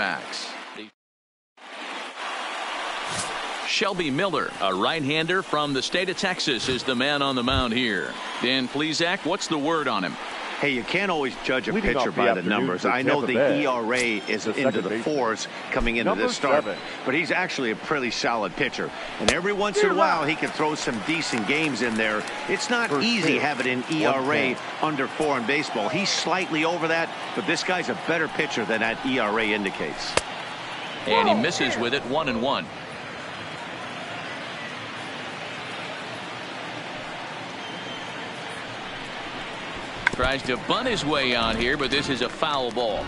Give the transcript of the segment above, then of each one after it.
Diamondbacks. Shelby Miller, a right-hander from the state of Texas, is the man on the mound here. Dan Plesac, what's the word on him? Hey, you can't always judge a pitcher by the numbers. I know the ERA is into the 4s coming into this start, but he's actually a pretty solid pitcher. And every once in a while, he can throw some decent games in there. It's not easy having an ERA under 4 in baseball. He's slightly over that, but this guy's a better pitcher than that ERA indicates. And he misses with it, 1-1. Tries to bunt his way on here, but this is a foul ball.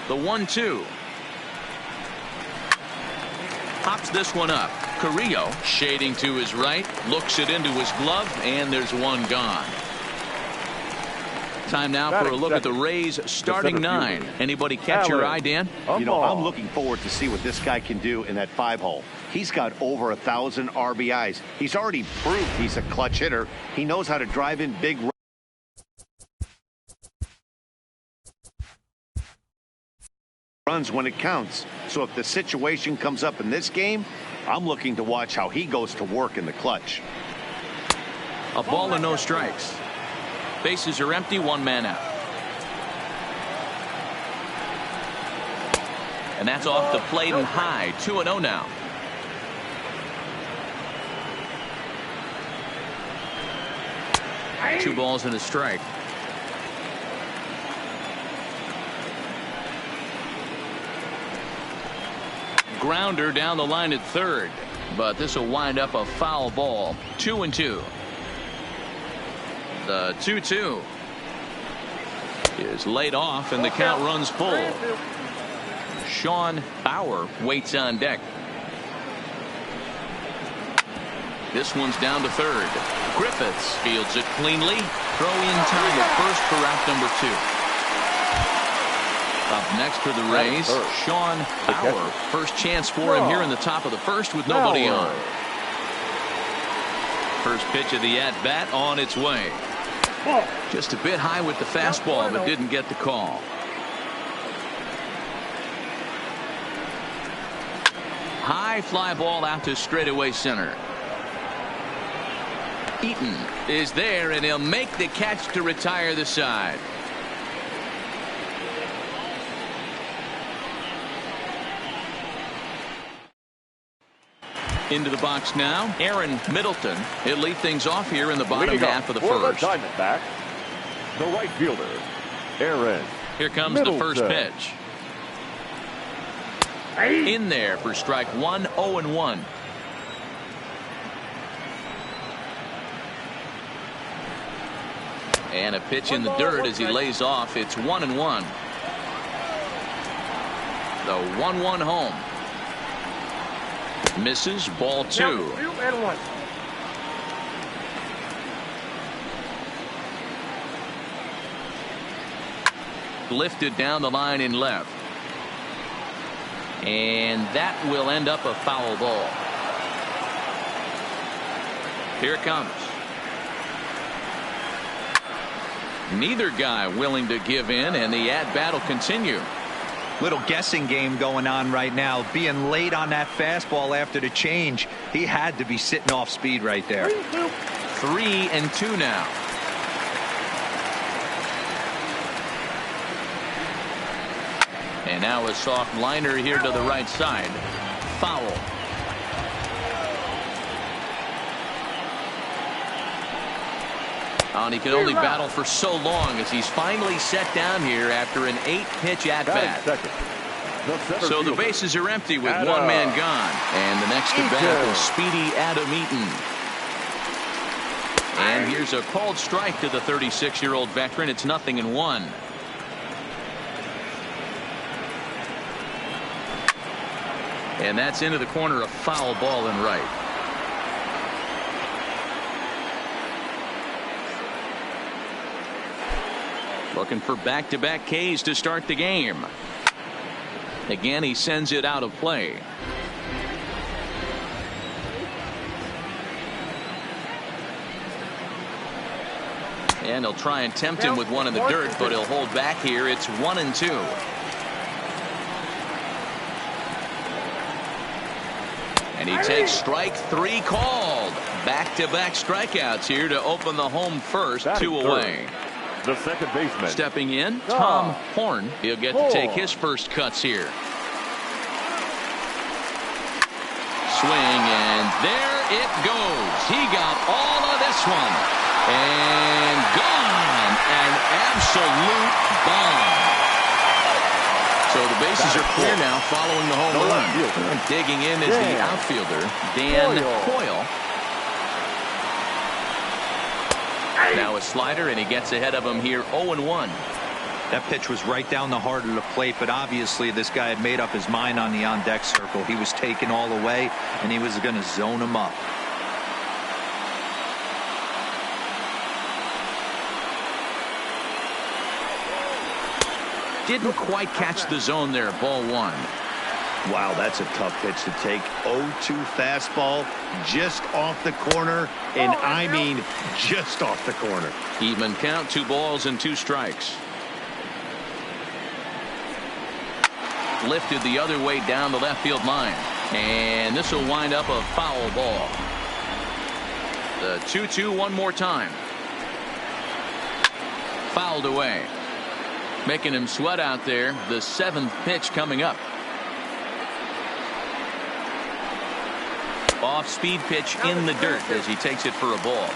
The 1-2. Pops this one up. Carrillo shading to his right, looks it into his glove, and there's one gone. Time now for a look at the Rays starting 9. Anybody catch your eye, Dan? You know, I'm looking forward to see what this guy can do in that 5-hole. He's got over 1,000 RBIs. He's already proved he's a clutch hitter. He knows how to drive in big runs when it counts. So if the situation comes up in this game, I'm looking to watch how he goes to work in the clutch. A ball and no strikes. Bases are empty, 1 man out. And that's off the plate and high, 2-0 now. Two balls and a strike. Grounder down the line at third, but this will wind up a foul ball. 2-2. The 2-2 is laid off, and the count runs full. Sean Bauer waits on deck. This one's down to third. Griffiths fields it cleanly. Throw in time at first for out number 2. Up next for the Rays, Sean Bauer. First chance for him here in the top of the first with nobody on. First pitch of the at-bat on its way. Just a bit high with the fastball, but didn't get the call. High fly ball out to straightaway center. Eaton is there, and he'll make the catch to retire the side. Into the box now, Aaron Middleton. He'll lead things off here in the bottom half of the first. The Diamondbacks, the right fielder, Aaron. Here comes the first pitch. In there for strike 1, 0-1. And a pitch in the dirt as he lays off. It's 1-1. The 1-1 home. Misses, ball 2. Lifted down the line in left. And that will end up a foul ball. Here it comes. Neither guy willing to give in, and the at-bat will continue. Little guessing game going on right now. Being late on that fastball after the change. He had to be sitting off speed right there. 3-2 now. And now a soft liner here to the right side. Foul. And he can only battle for so long as he's finally set down here after an 8-pitch at-bat. So the bases are empty with one man gone. And the next at bat is speedy Adam Eaton. And here's a called strike to the 36-year-old veteran. It's 0-1. And that's into the corner, a foul ball and right. Looking for back-to-back Ks to start the game. Again, he sends it out of play. And he'll try and tempt him with one in the dirt, but he'll hold back here. It's 1-2. And he takes strike 3 called. Back-to-back strikeouts here to open the home first. 2 away. The second baseman. Stepping in, Tom Horn. He'll get to take his first cuts here. Swing, and there it goes. He got all of this one. And gone. An absolute bomb. So the bases are clear now following the home run. And digging in is the outfielder, Dan Coyle. Now a slider, and he gets ahead of him here 0-1. That pitch was right down the heart of the plate, but obviously this guy had made up his mind on the on-deck circle. He was taken all the way, and he was going to zone him up. Didn't quite catch the zone there. Ball 1. Wow, that's a tough pitch to take. 0-2 fastball just off the corner, and I mean just off the corner. Even count, 2 balls and 2 strikes. Lifted the other way down the left field line, and this will wind up a foul ball. The 2-2 one more time. Fouled away, making him sweat out there. The 7th pitch coming up. Off-speed pitch in the dirt as he takes it for a ball.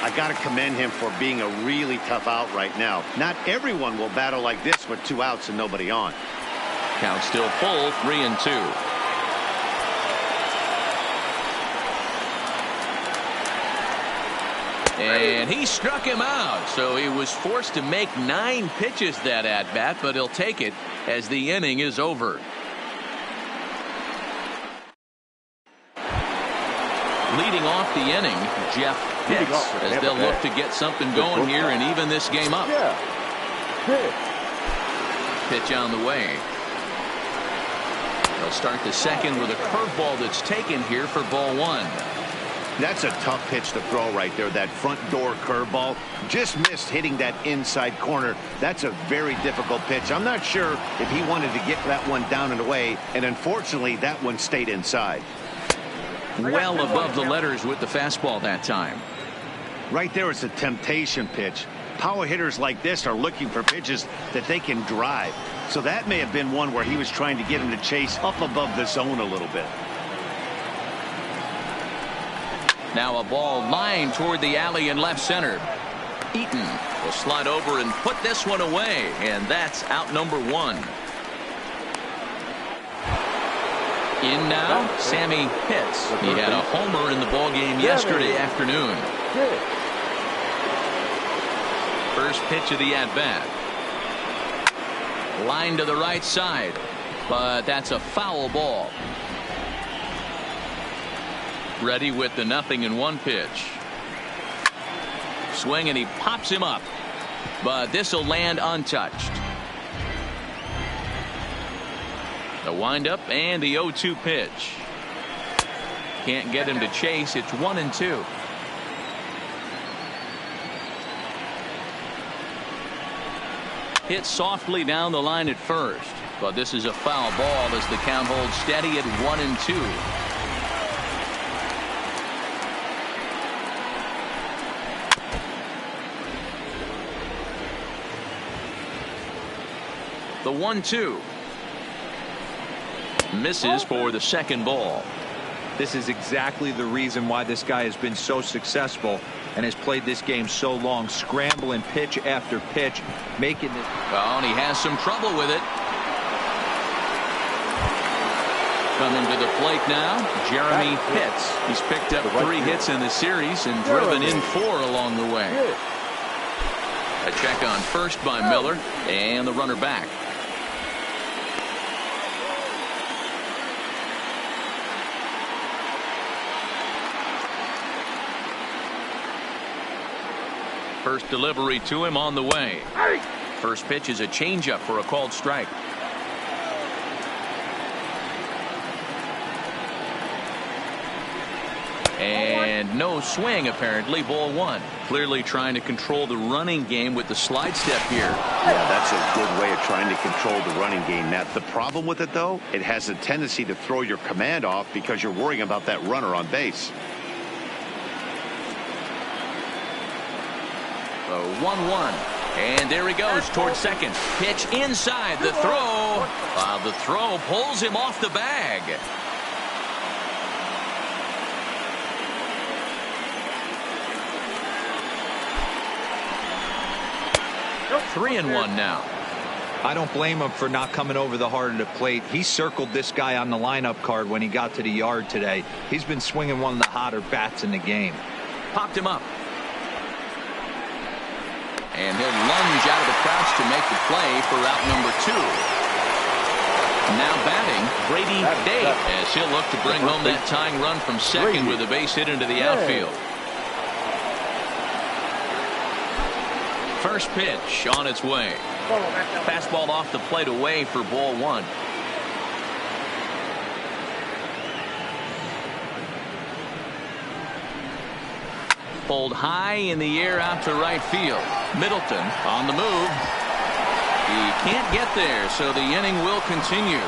I got to commend him for being a really tough out right now. Not everyone will battle like this with 2 outs and nobody on. Count still full, 3-2. And he struck him out, so he was forced to make 9 pitches that at-bat, but he'll take it as the inning is over. Leading off the inning, Jeff Pitts, as they'll look to get something going here and even this game up. Pitch on the way. They'll start the second with a curveball that's taken here for ball 1. That's a tough pitch to throw right there. That front door curveball just missed hitting that inside corner. That's a very difficult pitch. I'm not sure if he wanted to get that one down and away, and unfortunately that one stayed inside. Well above the letters with the fastball that time. Right there, it's a temptation pitch. Power hitters like this are looking for pitches that they can drive. So that may have been one where he was trying to get him to chase up above the zone a little bit. Now a ball lined toward the alley in left center. Eaton will slide over and put this one away, and that's out number 1. In now, Sammy Pitts. He had a homer in the ballgame yesterday afternoon. First pitch of the at-bat. Line to the right side, but that's a foul ball. Ready with the 0-1 pitch. Swing, and he pops him up, but this will land untouched. The windup and the 0-2 pitch. Can't get him to chase. It's 1-2. Hit softly down the line at first, but this is a foul ball as the count holds steady at 1-2. The 1-2. Misses for the second ball. This is exactly the reason why this guy has been so successful and has played this game so long, scrambling pitch after pitch, making it. Well, and he has some trouble with it. Coming to the plate now, Jeremy Pitts. He's picked up 3 hits in the series and driven in 4 along the way. A check on first by Miller, and the runner back. First delivery to him on the way. First pitch is a changeup for a called strike. And and no swing apparently. Ball one. Clearly trying to control the running game with the slide step here. Yeah, that's a good way of trying to control the running game, Matt. The problem with it, though, it has a tendency to throw your command off because you're worrying about that runner on base. The 1-1. And there he goes towards second. Pitch inside. The throw. The throw pulls him off the bag. 3-1 now. I don't blame him for not coming over the heart of the plate. He circled this guy on the lineup card when he got to the yard today. He's been swinging one of the hotter bats in the game. Popped him up. And he'll lunge out of the crouch to make the play for out number 2. Now batting, Brady Day, as he'll look to bring home that tying run from second with a base hit into the outfield. First pitch on its way. Fastball off the plate away for ball one. Pulled high in the air out to right field. Middleton on the move. He can't get there, so the inning will continue.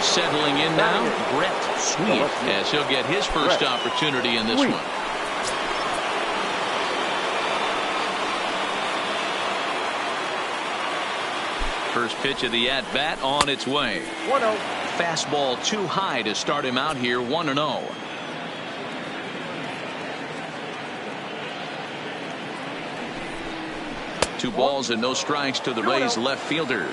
Settling in now, Brett Sweet, as he'll get his first opportunity in this one. First pitch of the at-bat on its way. 1-0. Fastball too high to start him out here, 1-0. Two balls and no strikes to the Rays left fielder.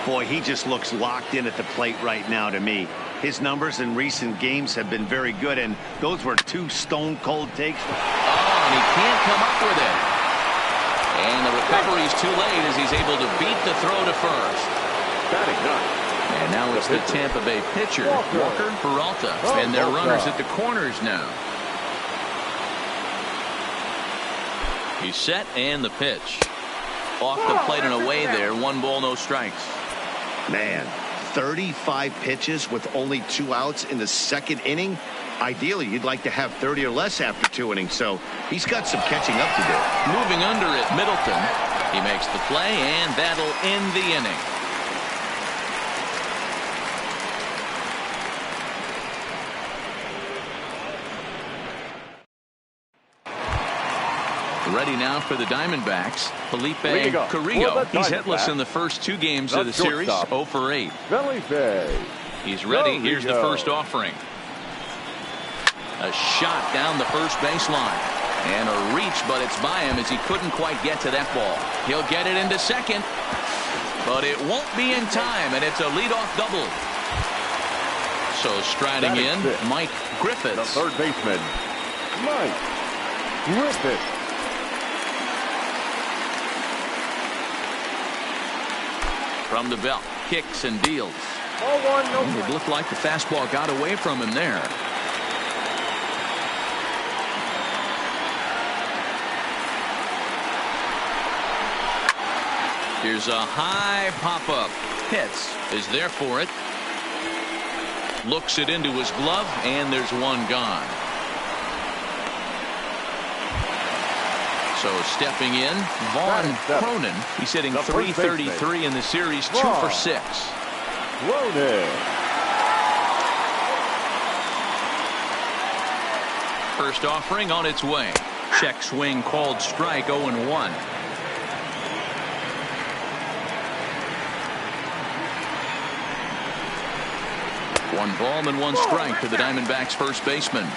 Boy, he just looks locked in at the plate right now to me. His numbers in recent games have been very good, and those were two stone-cold takes. Oh, and he can't come up with it. And the recovery's too late as he's able to beat the throw to first. Batting ninth. And now it's the Tampa Bay pitcher, Walker Peralta, and their runners at the corners now. He's set, and the pitch. Off the plate and away there, 1 ball, no strikes. Man, 35 pitches with only 2 outs in the second inning. Ideally, you'd like to have 30 or less after 2 innings, so he's got some catching up to do. Moving under it, Middleton. He makes the play, and that'll end the inning. Ready now for the Diamondbacks. Felipe Carrillo. He's hitless in the first 2 games of the series. 0 for 8. He's ready. Here's the first offering. A shot down the first baseline. And a reach, but it's by him as he couldn't quite get to that ball. He'll get it into second. But it won't be in time, and it's a leadoff double. So striding in, Mike Griffiths. The third baseman, Mike Griffiths. From the belt, kicks and deals. 0-1, no. It looked like the fastball got away from him there. Here's a high pop-up. Pitts is there for it. Looks it into his glove, and there's 1 gone. So stepping in, Vaughn Cronin. He's hitting .333 in the series, 2 for 6. Cronin. First offering on its way. Check swing called strike, 0-1. One ball and 1 strike to the Diamondbacks first baseman.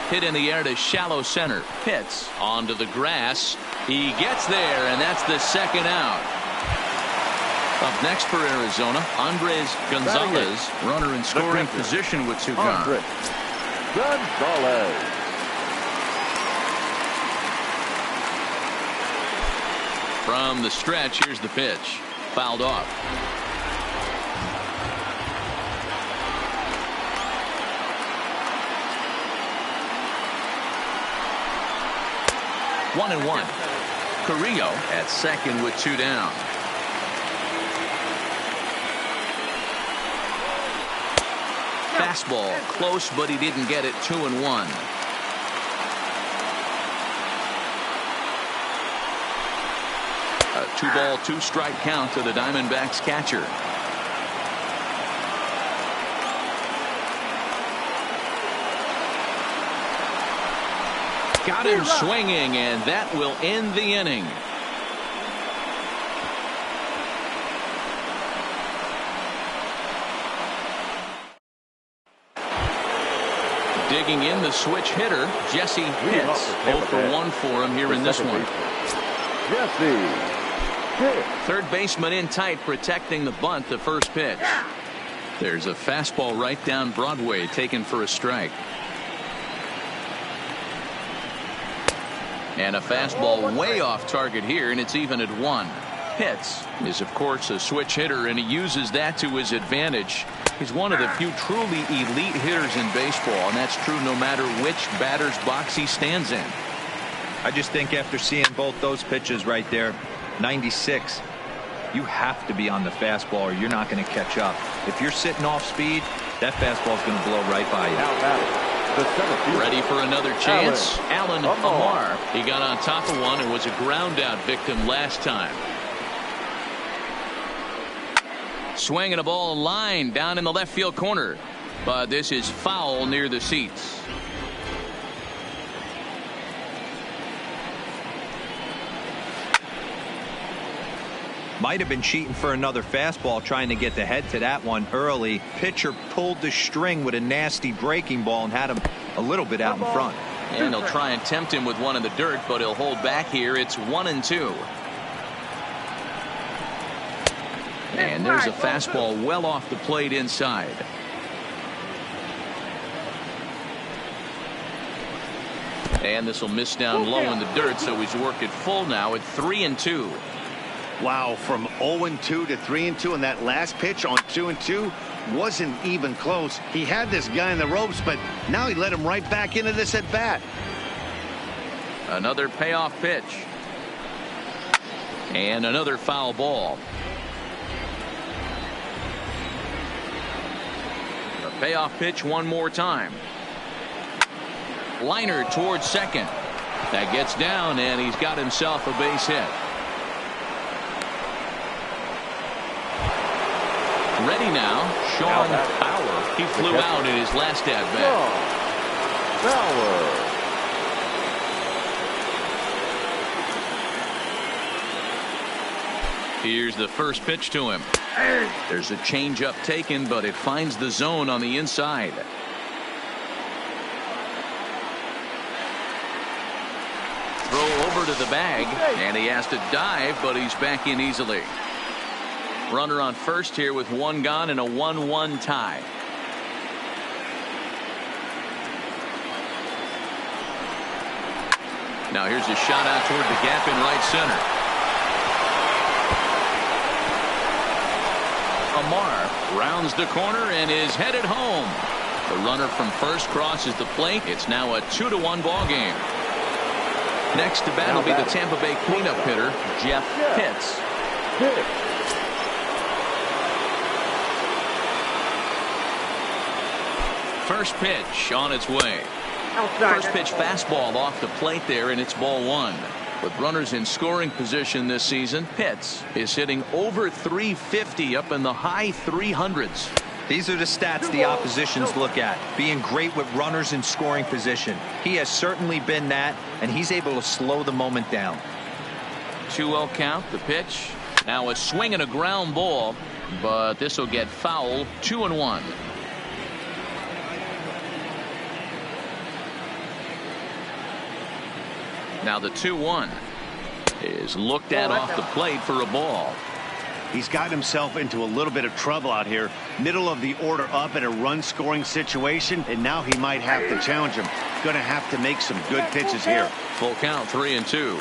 Hit in the air to shallow center. Pitts onto the grass. He gets there, and that's the second out. Up next for Arizona, Andres Gonzalez, runner in scoring position with 2 gone. Gonzalez. From the stretch, here's the pitch. Fouled off. One and 1. Carrillo at second with 2 down. Fastball close, but he didn't get it. 2-1. A 2-ball, 2-strike count to the Diamondbacks catcher. Got him swinging, and that will end the inning. Digging in, the switch hitter, Jesse Pitts. 0 for 1 for him here in this one. Third baseman in tight, protecting the bunt, the first pitch. There's a fastball right down Broadway, taken for a strike. And a fastball way off target here, and it's even at 1. Pitts is, of course, a switch hitter, and he uses that to his advantage. He's one of the few truly elite hitters in baseball, and that's true no matter which batter's box he stands in. I just think after seeing both those pitches right there, 96, you have to be on the fastball or you're not going to catch up. If you're sitting off speed, that fastball is going to blow right by you. Ready for another chance. Alan Amar. He got on top of one and was a ground out victim last time. Swinging a ball line down in the left field corner, but this is foul near the seats. Might have been cheating for another fastball, trying to get the head to that one early. Pitcher pulled the string with a nasty breaking ball and had him a little bit out in front. And he'll try and tempt him with one in the dirt, but he'll hold back here. It's 1-2. And there's a fastball well off the plate inside. And this will miss down low in the dirt, so he's worked it full now at 3-2. Wow, from 0-2 to 3-2, and that last pitch on 2-2 wasn't even close. He had this guy in the ropes, but now he let him right back into this at bat. Another payoff pitch. And another foul ball. A payoff pitch one more time. Liner towards second. That gets down, and he's got himself a base hit. Ready now, Sean Bauer. He flew out in his last at bat. Here's the first pitch to him. There's a changeup taken, but it finds the zone on the inside. Throw over to the bag, and he has to dive, but he's back in easily. Runner on first here with one gone and a 1-1 tie. Now here's a shot out toward the gap in right center. Amar rounds the corner and is headed home. The runner from first crosses the plate. It's now a 2-1 ball game. Next to bat will be the Tampa Bay cleanup hitter, Jeff Pitts. First pitch on its way. First pitch fastball off the plate there, and it's ball one. With runners in scoring position this season, Pitts is hitting over 350, up in the high 300s. These are the stats the oppositions look at. Being great with runners in scoring position. He has certainly been that, and he's able to slow the moment down. 2-0 count, the pitch. Now a swing and a ground ball, but this will get foul. 2-1. Now the 2-1 is looked at off the plate for a ball. He's got himself into a little bit of trouble out here. Middle of the order up in a run scoring situation, and now he might have to challenge him. Going to have to make some good pitches here. Full count, 3-2.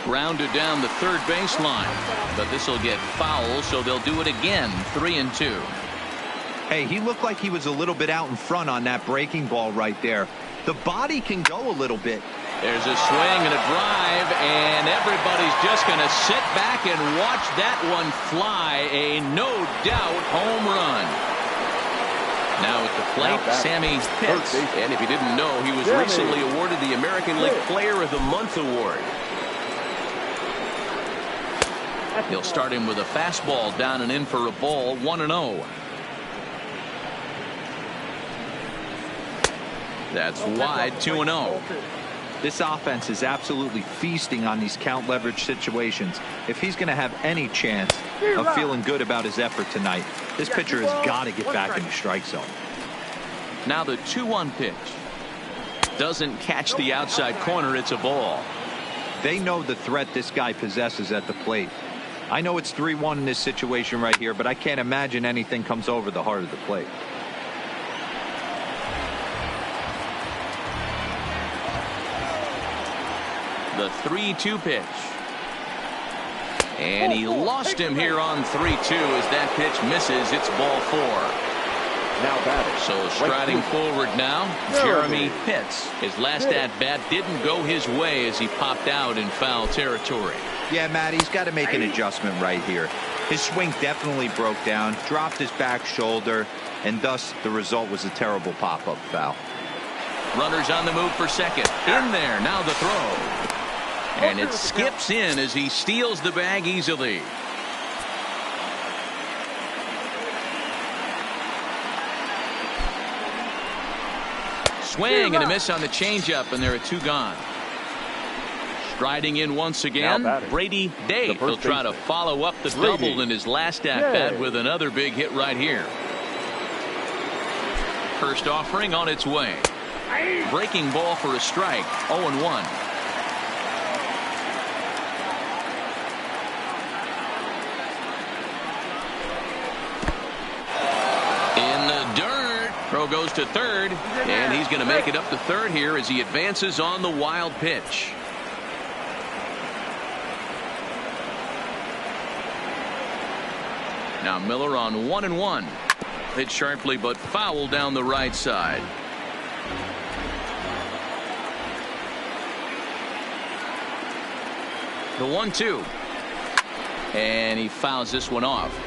Grounded down the third baseline, but this will get foul, so they'll do it again. 3-2. Hey, he looked like he was a little bit out in front on that breaking ball right there. The body can go a little bit. There's a swing and a drive, and everybody's just going to sit back and watch that one fly. A no-doubt home run. Now at the plate, Sammy Pitts. And if you didn't know, he was recently awarded the American League Player of the Month award. He'll start him with a fastball down and in for a ball, 1-0. That's wide, 2-0. This offense is absolutely feasting on these count leverage situations. If he's going to have any chance of feeling good about his effort tonight, this pitcher has got to get back in the strike zone. Now the 2-1 pitch. Doesn't catch the outside corner. It's a ball. They know the threat this guy possesses at the plate. I know it's 3-1 in this situation right here, but I can't imagine anything comes over the heart of the plate. The 3-2 pitch. And he lost him here on 3-2 as that pitch misses. It's ball 4. Now batting. So striding forward now, Jeremy Pitts. His last at-bat didn't go his way as he popped out in foul territory. Yeah, Matt, he's got to make an adjustment right here. His swing definitely broke down, dropped his back shoulder, and thus the result was a terrible pop-up foul. Runners on the move for second. In there, now the throw. And it skips in as he steals the bag easily. Swing and a miss on the changeup, and there are 2 gone. Striding in once again, Brady Day. He'll try to follow up the double in his last at-bat with another big hit right here. First offering on its way. Breaking ball for a strike, 0-1. Throw goes to third, and he's going to make it up to third here as he advances on the wild pitch. Now Miller on 1-1. Hit sharply but foul down the right side. The 1-2. And he fouls this one off.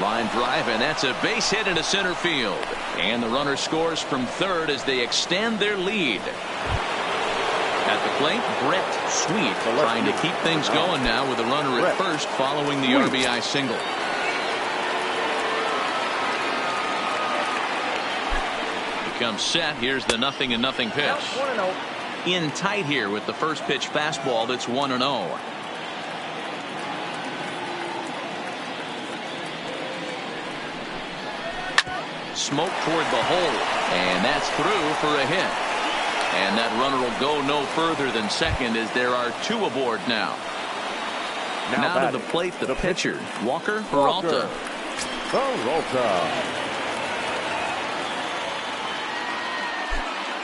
Line drive, and that's a base hit into center field. And the runner scores from third as they extend their lead. At the plate, Brett Sweet trying to keep things going now with a runner at first following the RBI single. Becomes set. Here's the 0-0 pitch. In tight here with the first pitch fastball that's 1-0. Smoke toward the hole, and that's through for a hit. And that runner will go no further than second as there are 2 aboard now. Now to the plate, the pitcher, Walker Peralta.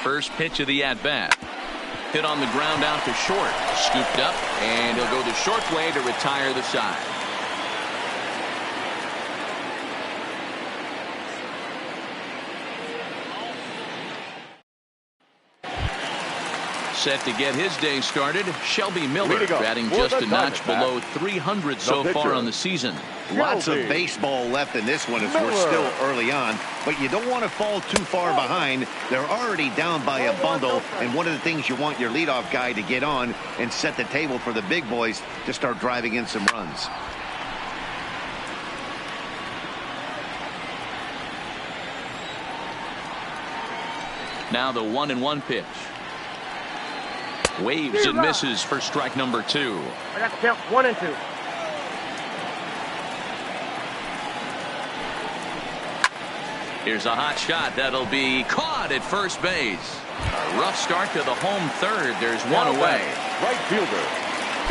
First pitch of the at-bat. Hit on the ground out to short. Scooped up, and he'll go the short way to retire the side. Set to get his day started, Shelby Miller, batting just a notch below 300 so far on the season. Lots of baseball left in this one as we're still early on, but you don't want to fall too far behind. They're already down by a bundle, and one of the things you want your leadoff guy to get on and set the table for the big boys to start driving in some runs. Now the 1-1 pitch. Waves and misses for strike number 2. I got to count 1 and 2. Here's a hot shot that'll be caught at first base. A rough start to the home third. There's one away. Right fielder,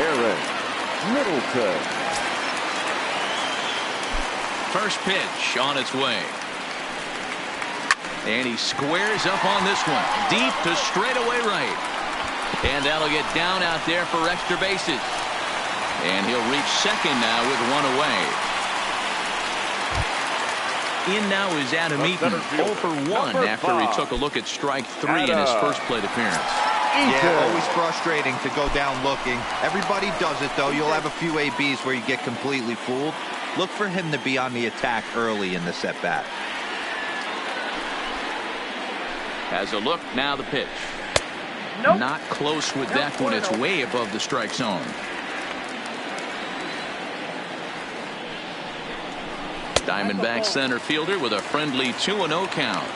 Aaron Middleton. First pitch on its way. And he squares up on this one. Deep to straightaway right. And that'll get down out there for extra bases. And he'll reach second now with one away. In now is Adam Eaton, 0 for 1 after he took a look at strike 3 in his first plate appearance. Yeah, always frustrating to go down looking. Everybody does it, though. You'll have a few ABs where you get completely fooled. Look for him to be on the attack early in the at-bat. Has a look, now the pitch. Nope. Not close with that one. It's way above the strike zone. Diamondbacks center fielder with a friendly 2-0 count.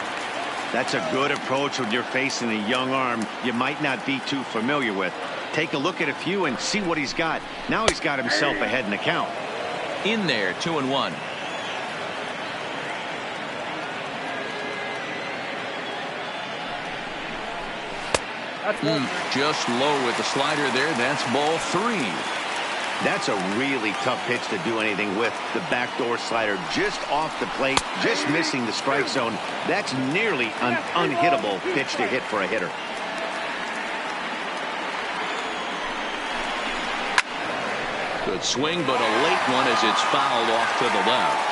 That's a good approach when you're facing a young arm you might not be too familiar with. Take a look at a few and see what he's got. Now he's got himself ahead in the count. In there, 2-1. Just low with the slider there. That's ball 3. That's a really tough pitch to do anything with. The backdoor slider just off the plate, just missing the strike zone. That's nearly an unhittable pitch to hit for a hitter. Good swing, but a late one as it's fouled off to the left.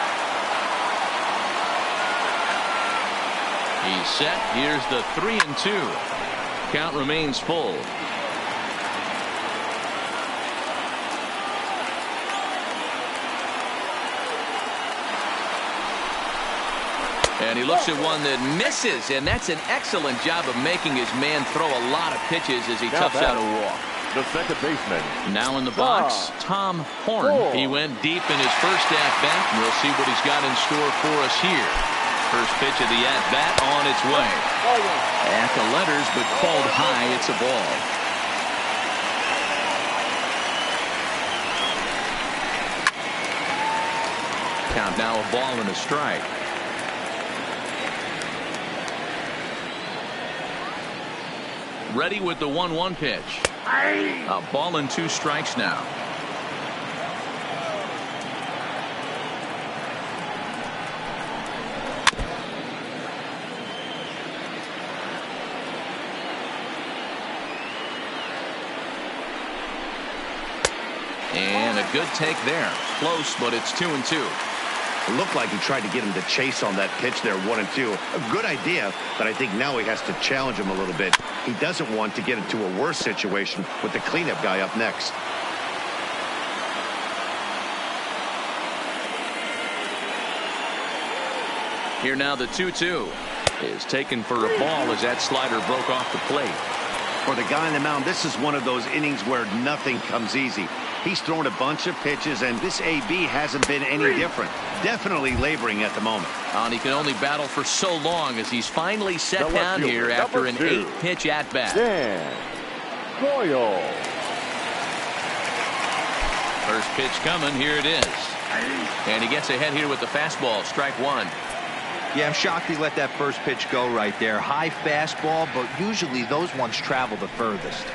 He's set. Here's the 3-2. Count remains full. And he looks at one that misses, and that's an excellent job of making his man throw a lot of pitches as he toughs out a walk. The second baseman. Now in the box, Tom Horn. He went deep in his first at-bat, and we'll see what he's got in store for us here. First pitch of the at-bat on its way. At the letters, but called high. It's a ball. Count now a ball and a strike. Ready with the 1-1 pitch. A ball and 2 strikes now. And a good take there. Close, but it's 2-2. It looked like he tried to get him to chase on that pitch there, 1-2. A good idea, but I think now he has to challenge him a little bit. He doesn't want to get into a worse situation with the cleanup guy up next. Here now the 2-2 is taken for a ball as that slider broke off the plate. For the guy on the mound, this is one of those innings where nothing comes easy. He's thrown a bunch of pitches, and this AB hasn't been any different. Definitely laboring at the moment. And he can only battle for so long as he's finally set down here after an 8-pitch at-bat. First pitch coming. Here it is. And he gets ahead here with the fastball. Strike 1. Yeah, I'm shocked he let that first pitch go right there. High fastball, but usually those ones travel the furthest.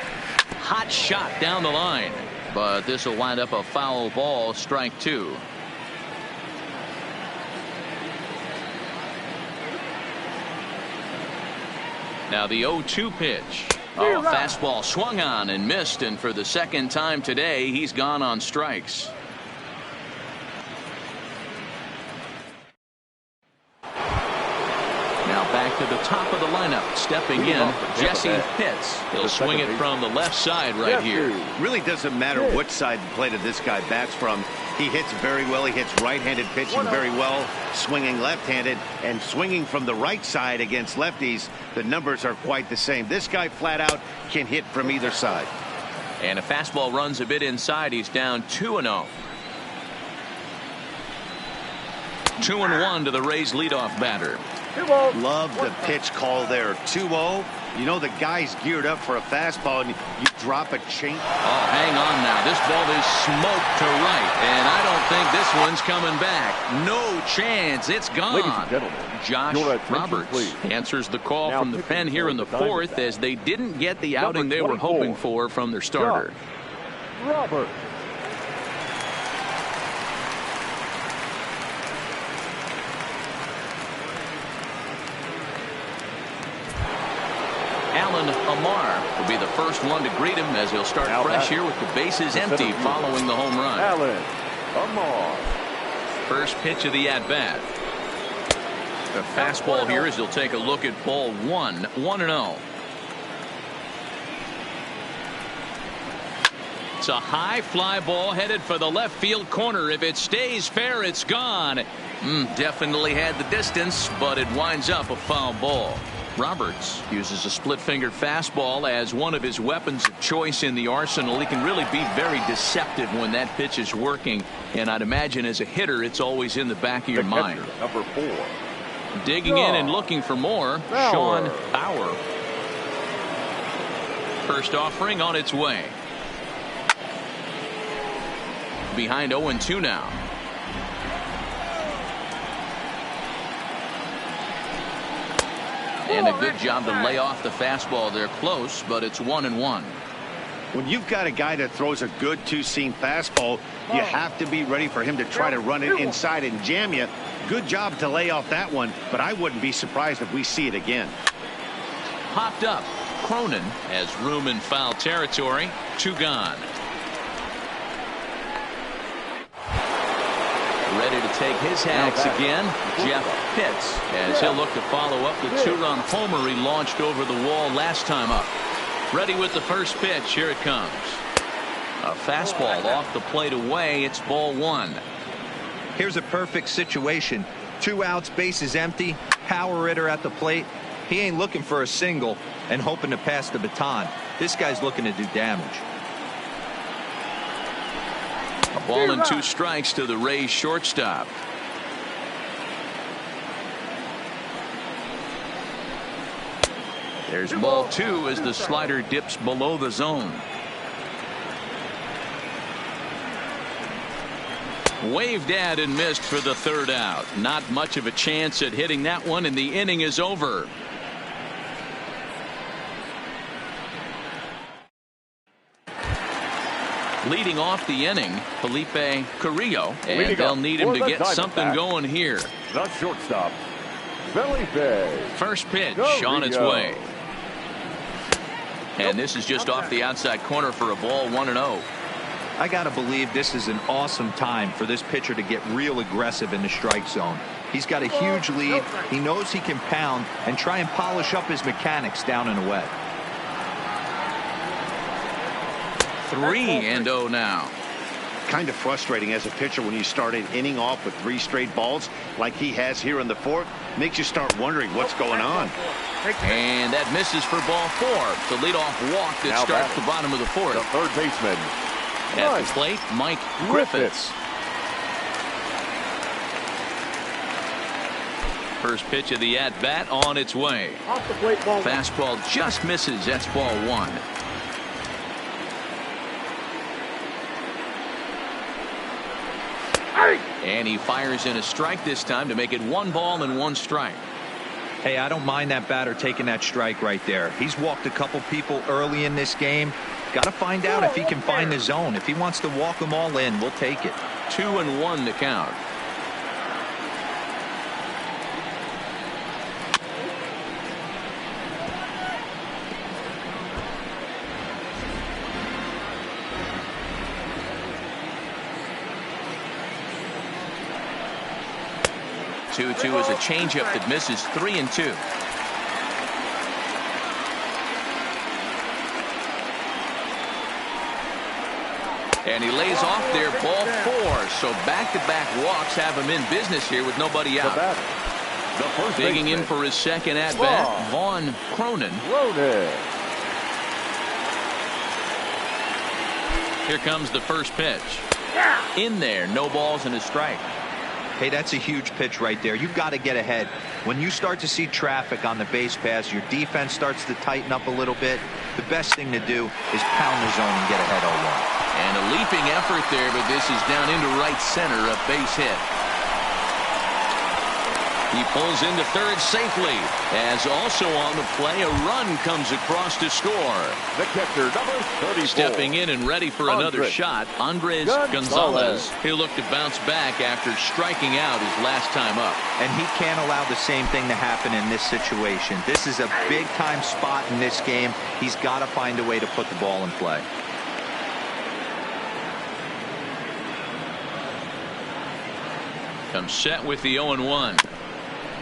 Hot shot down the line. But this will wind up a foul ball. Strike 2. Now the 0-2 pitch. Oh, fastball swung on and missed, and for the second time today he's gone on strikes. Now back to the top of the lineup. Stepping in, Jesse Pitts. He'll swing it from the left side right here. Really doesn't matter which side the plate of this guy bats from. He hits very well. He hits right-handed pitching very well, swinging left-handed, and swinging from the right side against lefties. The numbers are quite the same. This guy flat out can hit from either side. And a fastball runs a bit inside. He's down 2-0. 2-1 to the Rays leadoff batter. Love the pitch call there. 2-0. You know the guy's geared up for a fastball, and you drop a change. Oh, hang on now. This ball is smoked to right, and I don't think this one's coming back. No chance. It's gone. Ladies and gentlemen, Josh Roberts answers the call from the pen here in the 4th as they didn't get the outing they were hoping for from their starter. Roberts. Alan Amar will be the first one to greet him as he'll start fresh here with the bases empty following the home run. Alan Amar. First pitch of the at-bat. The fastball here as he'll take a look at ball one. 1-0. It's a high fly ball headed for the left field corner. If it stays fair, it's gone. Definitely had the distance, but it winds up a foul ball. Roberts uses a split-fingered fastball as one of his weapons of choice in the arsenal. He can really be very deceptive when that pitch is working, and I'd imagine as a hitter it's always in the back of your mind. Number 4. Digging in and looking for more, Sean Bauer. First offering on its way. Behind 0-2 now. And a good job to lay off the fastball. They're close, but it's 1-1. When you've got a guy that throws a good two-seam fastball, you have to be ready for him to try to run it inside and jam you. Good job to lay off that one, but I wouldn't be surprised if we see it again. Popped up. Cronin has room in foul territory. 2 gone. Ready to take his hacks again, Jeff Pitts, as he'll look to follow up the 2-run homer he launched over the wall last time up. Ready with the first pitch. Here it comes. A fastball off the plate away. It's ball 1. Here's a perfect situation. 2 outs, bases empty, power hitter at the plate. He ain't looking for a single and hoping to pass the baton. This guy's looking to do damage. A ball and 2 strikes to the Rays shortstop. There's ball 2 as the slider dips below the zone. Waved at and missed for the 3rd out. Not much of a chance at hitting that one, and the inning is over. Leading off the inning, Felipe Carrillo, and they'll need him to get something going here. The shortstop, Felipe. First pitch on its way. And this is just off the outside corner for a ball. 1-0. I gotta believe this is an awesome time for this pitcher to get real aggressive in the strike zone. He's got a huge lead. He knows he can pound and try and polish up his mechanics down and away. 3-0 now. Kind of frustrating as a pitcher when you start an inning off with 3 straight balls like he has here in the 4th. Makes you start wondering what's going on. And that misses for ball 4. The leadoff walk that starts the bottom of the 4th. The third baseman. At the plate, Mike Griffiths. First pitch of the at-bat on its way. Off the plate, ball. Fastball just misses. That's ball 1. And he fires in a strike this time to make it 1 ball and 1 strike. Hey, I don't mind that batter taking that strike right there. He's walked a couple people early in this game. Got to find out if he can find the zone. If he wants to walk them all in, we'll take it. 2-1 to count. Two is a changeup that misses. 3-2. And he lays off there, ball 4. So back-to-back walks have him in business here with nobody out. Digging in for his second at-bat, Vaughn Cronin. Here comes the first pitch. In there, no balls and a strike. Hey, that's a huge pitch right there. You've got to get ahead. When you start to see traffic on the base pass, your defense starts to tighten up a little bit. The best thing to do is pound the zone and get ahead 0-1. And a leaping effort there, but this is down into right center, a base hit. He pulls into third safely, as also on the play a run comes across to score. The catcher, number 34. Stepping in and ready for another shot, Andres Gonzalez. He'll look to bounce back after striking out his last time up. And he can't allow the same thing to happen in this situation. This is a big-time spot in this game. He's got to find a way to put the ball in play. Comes set with the 0-1.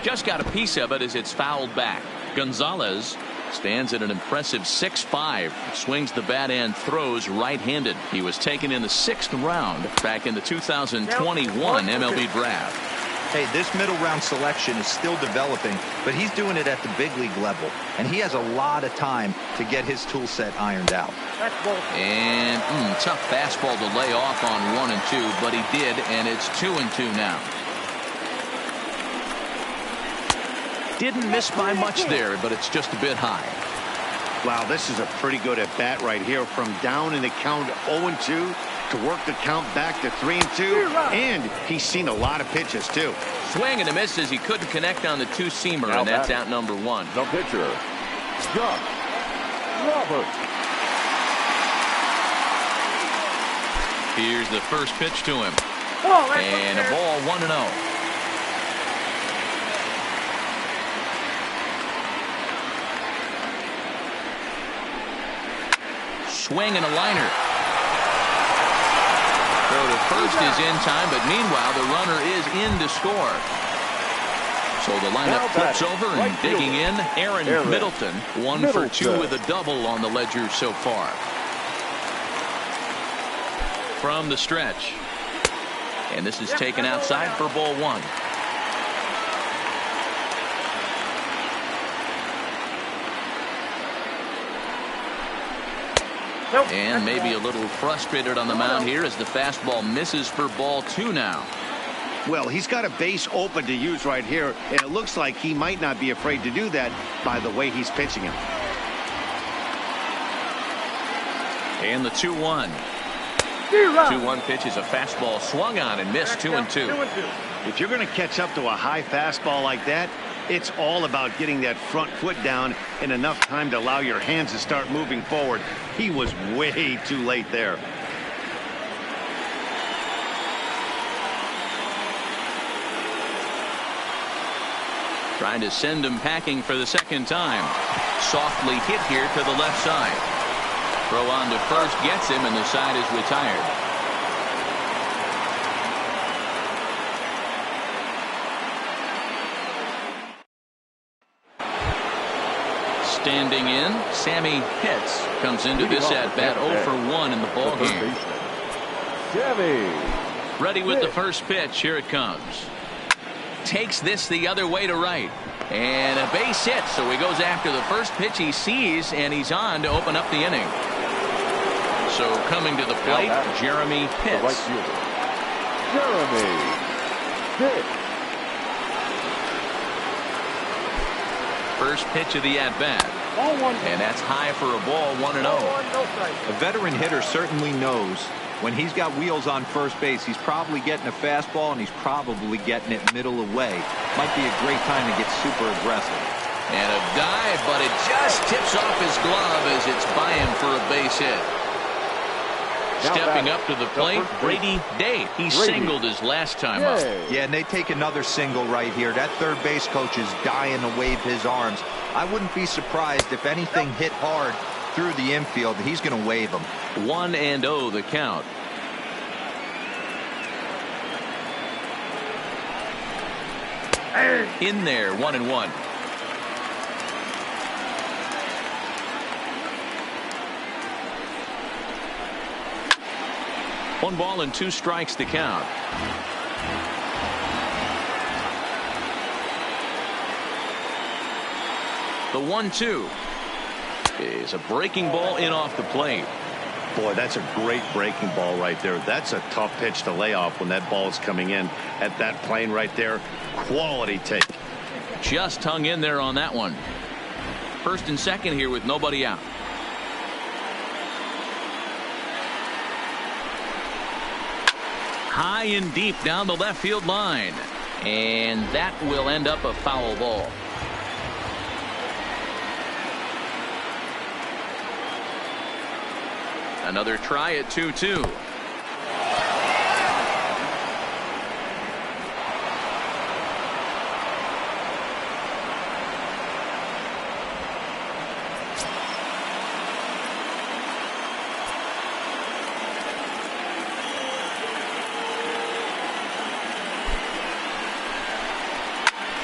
Just got a piece of it as it's fouled back. Gonzalez stands at an impressive 6'5". Swings the bat and throws right-handed. He was taken in the 6th round back in the 2021 MLB draft. Hey, this middle round selection is still developing, but he's doing it at the big league level, and he has a lot of time to get his tool set ironed out. And tough fastball to lay off on 1 and 2, but he did, and it's 2 and 2 now. Didn't miss by much there, but it's just a bit high. Wow, this is a pretty good at bat right here, from down in the count 0-2 to work the count back to 3-2, and he's seen a lot of pitches too. Swing and a miss as he couldn't connect on the two-seamer, and that's out number 1. The pitcher, Chuck Roberts. Here's the first pitch to him, and a ball 1-0. Swing and a liner. Throw to first is in time, but meanwhile the runner is in to score. So the lineup flips over, and digging in, Aaron Middleton. 1 for 2 with a double on the ledger so far. From the stretch. And this is taken outside for ball 1. And maybe a little frustrated on the mound here as the fastball misses for ball 2 now. Well, he's got a base open to use right here, and it looks like he might not be afraid to do that by the way he's pitching him. And the 2-1. 2-1 pitch is a fastball swung on and missed. 2-2. If you're going to catch up to a high fastball like that, it's all about getting that front foot down in enough time to allow your hands to start moving forward. He was way too late there. Trying to send him packing for the second time. Softly hit here to the left side. Throw on to first gets him, and the side is retired. Standing in, Sammy Pitts comes into this at-bat 0 for 1 in the ballgame. Ready with the first pitch. Here it comes. Takes this the other way to right. And a base hit, so he goes after the first pitch he sees, and he's on to open up the inning. So coming to the plate, Jeremy Pitts. First pitch of the at-bat. And that's high for a ball, 1-0. A veteran hitter certainly knows when he's got wheels on first base, he's probably getting a fastball, and he's probably getting it middle away. Might be a great time to get super aggressive. And a dive, but it just tips off his glove as it's by him for a base hit. Stepping up to the plate, Brady Day. He singled his last time up. Yeah, and they take another single right here. That third base coach is dying to wave his arms. I wouldn't be surprised if anything hit hard through the infield. He's going to wave them. 1-0 the count. In there, 1-1. One ball and 2 strikes to count. The 1-2 is a breaking ball in off the plate. Boy, that's a great breaking ball right there. That's a tough pitch to lay off when that ball is coming in at that plane right there. Quality take. Just hung in there on that one. First and second here with nobody out. High and deep down the left field line. And that will end up a foul ball. Another try at 2-2.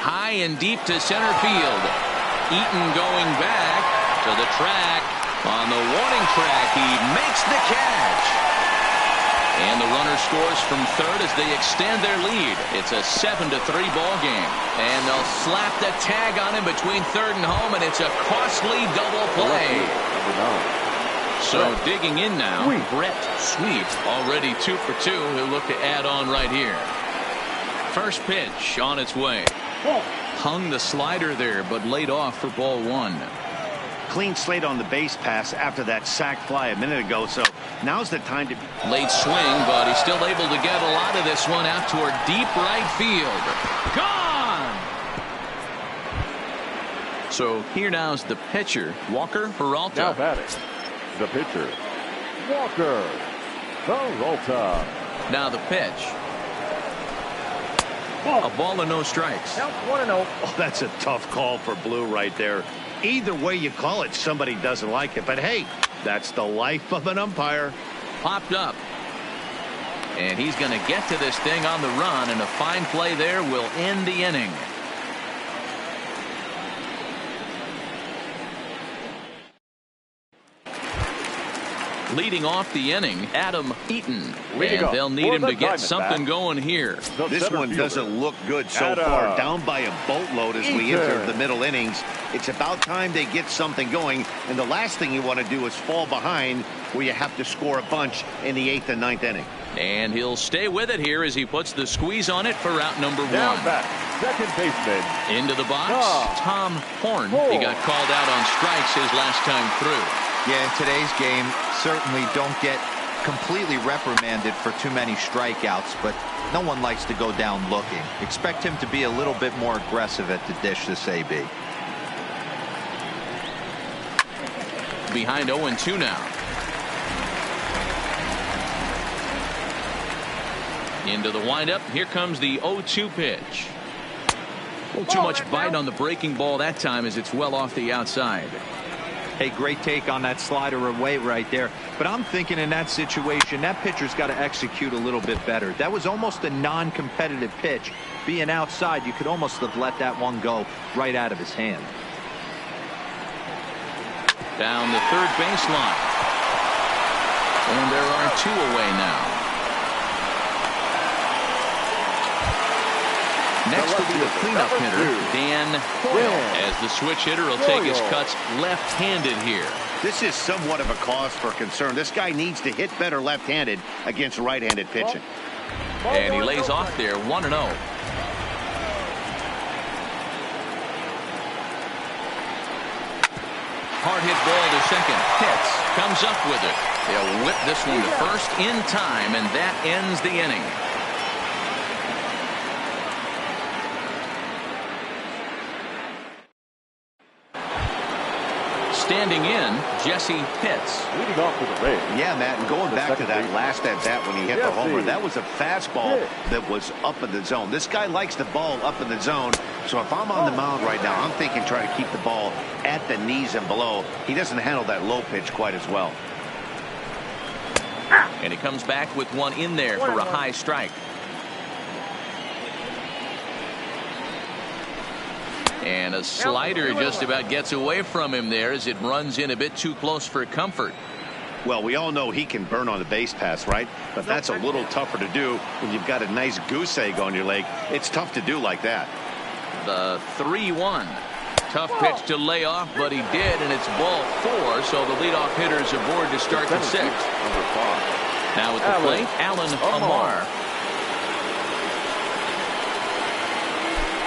High and deep to center field. Eaton going back to the track. On the warning track, he makes the catch. And the runner scores from third as they extend their lead. It's a 7-3 ball game. And they'll slap the tag on him between third and home, and it's a costly double play. So digging in now, Brett Sweet, already 2 for 2. He'll look to add on right here. First pitch on its way. Hung the slider there, but laid off for ball 1. Clean slate on the base pass after that sac fly a minute ago, so now's the time to... Late swing, but he's still able to get a lot of this one out toward deep right field. Gone! So here now's the pitcher, Walker Peralta. Now batting, the pitcher, Walker Peralta. Now the pitch. A ball and no strikes. Count 1-0. Oh, that's a tough call for Blue right there. Either way you call it, somebody doesn't like it. But hey, that's the life of an umpire. Popped up. And he's going to get to this thing on the run, and a fine play there will end the inning. Leading off the inning, Adam Eaton. And they'll need him to get something going here. This one doesn't look good so far. Down by a boatload as we enter the middle innings. It's about time they get something going. And the last thing you want to do is fall behind where you have to score a bunch in the 8th and 9th inning. And he'll stay with it here as he puts the squeeze on it for route number 1. Down back, second baseman. Into the box, Tom Horn. He got called out on strikes his last time through. Yeah, in today's game, certainly don't get completely reprimanded for too many strikeouts, but no one likes to go down looking. Expect him to be a little bit more aggressive at the dish this AB. Behind 0-2 now. Into the windup. Here comes the 0-2 pitch. A little too much bite on the breaking ball that time as it's well off the outside. Hey, great take on that slider away right there. But I'm thinking in that situation, that pitcher's got to execute a little bit better. That was almost a non-competitive pitch. Being outside, you could almost have let that one go right out of his hand. Down the third baseline. And there are 2 away now. Next will be the cleanup hitter, Dan Quill, as the switch hitter will take his cuts left-handed here. This is somewhat of a cause for concern. This guy needs to hit better left-handed against right-handed pitching. And he lays off there, 1-0. Hard hit ball to second. Hits. Comes up with it. They'll whip this one to first in time, and that ends the inning. Standing in, Jesse Pitts. Leading off to the Rays. Yeah, Matt, and going back to that last at-bat when he hit the homer, that was a fastball that was up in the zone. This guy likes the ball up in the zone, so if I'm on the mound right now, I'm thinking try to keep the ball at the knees and below. He doesn't handle that low pitch quite as well. And he comes back with one in there for a high strike. And a slider just about gets away from him there as it runs in a bit too close for comfort. Well, we all know he can burn on the base pass, right? But that's a little tougher to do when you've got a nice goose egg on your leg. It's tough to do like that. The 3-1. Tough pitch to lay off, but he did, and it's ball 4, so the leadoff hitter is aboard to start the 6th. Now at the plate, Alan Amar.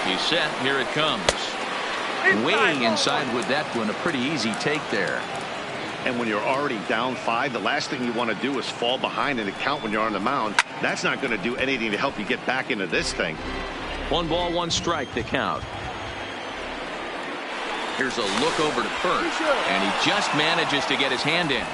He's set. Here it comes. Way inside with that one. A pretty easy take there. And when you're already down 5, the last thing you want to do is fall behind in the count when you're on the mound. That's not going to do anything to help you get back into this thing. 1-1 the count. Here's a look over to first, and he just manages to get his hand in.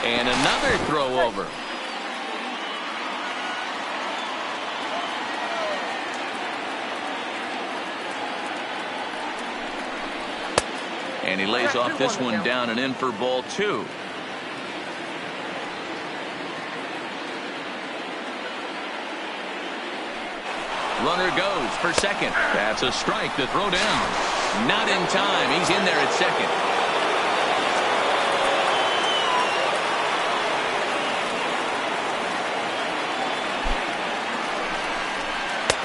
And another throw over. And he lays off this one down and in for ball 2. Runner goes for second. That's a strike to throw down. Not in time. He's in there at second.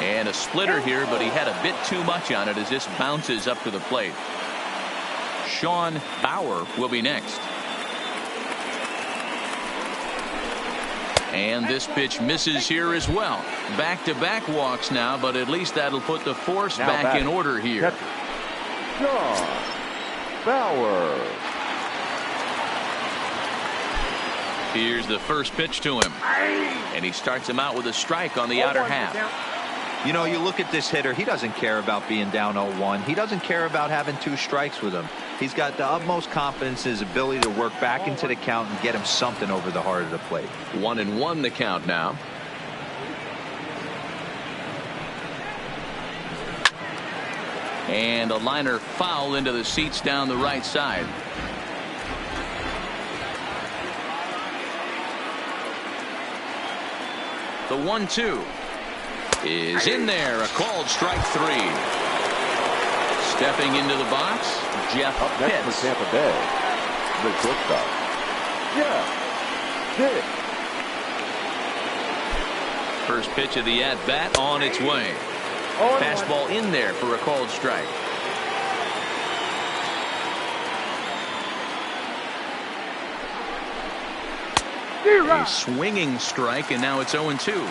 And a splitter here, but he had a bit too much on it as this bounces up to the plate. Sean Bauer will be next. And this pitch misses here as well. Back-to-back walks now, but at least that'll put the force back in order here. Sean Bauer. Here's the first pitch to him. And he starts him out with a strike on the outer half. You know, you look at this hitter, he doesn't care about being down 0-1. He doesn't care about having 2 strikes with him. He's got the utmost confidence in his ability to work back into the count and get him something over the heart of the plate. 1-1 the count now. And a liner foul into the seats down the right side. The 1-2 is in there. A called strike 3. Stepping into the box, Jeff Up next Pitts. for Tampa Bay, the shortstop. Pitts. First pitch of the at-bat on its way. Fastball in there for a called strike. A swinging strike, and now it's 0-2.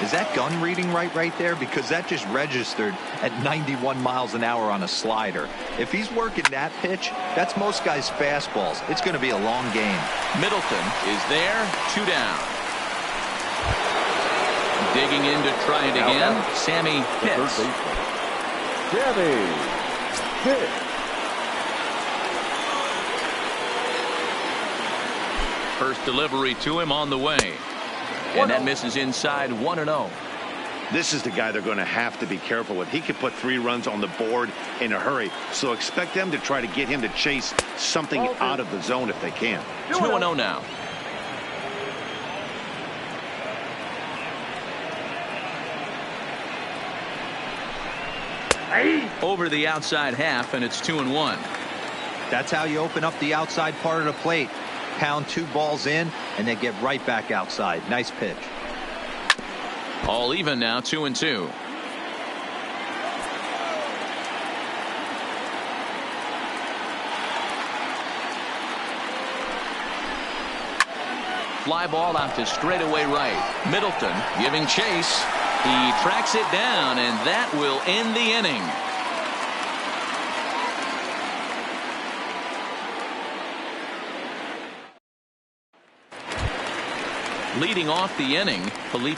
Is that gun reading right there? Because that just registered at 91 miles an hour on a slider. If he's working that pitch, that's most guys' fastballs. It's going to be a long game. Middleton is there, 2 down. Digging in to try it again, Sammy Pitts. Sammy Pitts. First delivery to him on the way. And that misses inside 1-0. This is the guy they're going to have to be careful with. He could put 3 runs on the board in a hurry. So expect them to try to get him to chase something out of the zone if they can. 2-0 now. Over the outside half, and it's 2-1. That's how you open up the outside part of the plate. Pound 2 balls in, and they get right back outside. Nice pitch. All even now, 2-2. Fly ball out to straightaway right. Middleton giving chase. He tracks it down, and that will end the inning. Leading off the inning, Felipe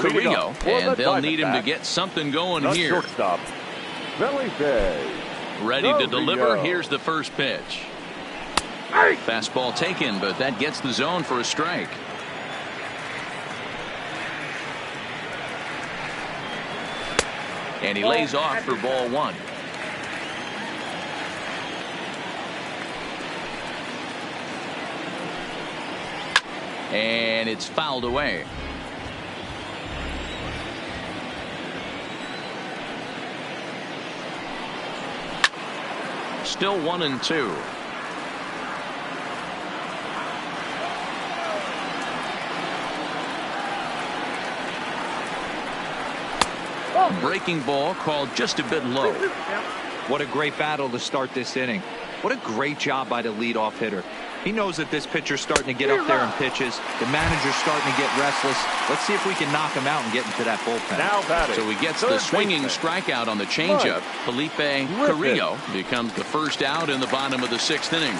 Carrillo, and they'll need him to get something going here. Shortstop, Felipe. Ready to deliver. Here's the first pitch. Fastball taken, but that gets the zone for a strike. And he lays off for ball 1. And it's fouled away. Still 1-2. Breaking ball called just a bit low. What a great battle to start this inning. What a great job by the leadoff hitter. He knows that this pitcher's starting to get up there in pitches. The manager's starting to get restless. Let's see if we can knock him out and get into that bullpen. Now batting. So he gets the swinging strikeout on the changeup. Felipe Carrillo becomes the first out in the bottom of the 6th inning.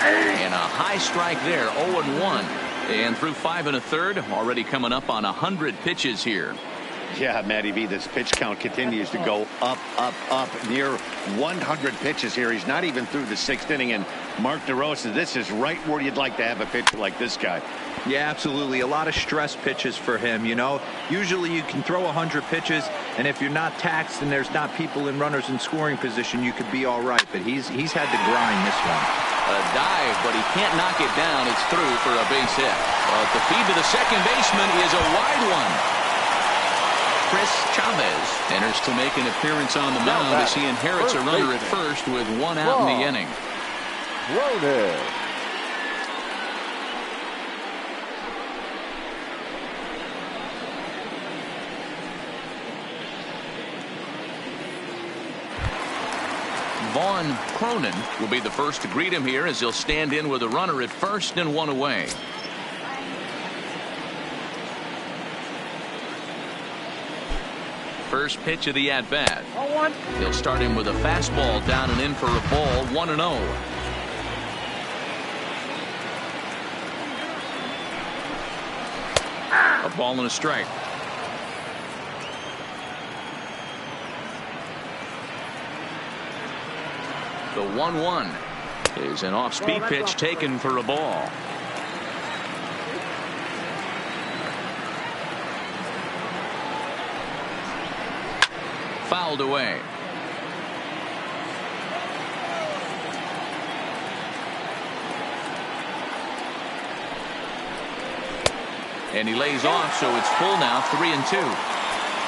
And a high strike there, 0-1. And through 5 1/3, already coming up on 100 pitches here. Yeah, Matty B, this pitch count continues to go up, near 100 pitches here. He's not even through the 6th inning. And Mark DeRosa, this is right where you'd like to have a pitcher like this guy. Yeah, absolutely. A lot of stress pitches for him, you know. Usually you can throw 100 pitches, and if you're not taxed and there's not people in runners in scoring position, you could be all right. But he's had to grind this one. A dive, but he can't knock it down. It's through for a base hit. But the feed to the second baseman is a wide one. Chris Chavez enters to make an appearance on the mound as he inherits a runner at first with 1 out in the inning. Vaughn Cronin will be the first to greet him here as he'll stand in with a runner at first and 1 away. First pitch of the at-bat. He'll start him with a fastball down and in for a ball, 1-0. A ball and a strike. The 1-1 is an off-speed pitch taken for a ball. Fouled away. And he lays off, so it's full now, 3-2.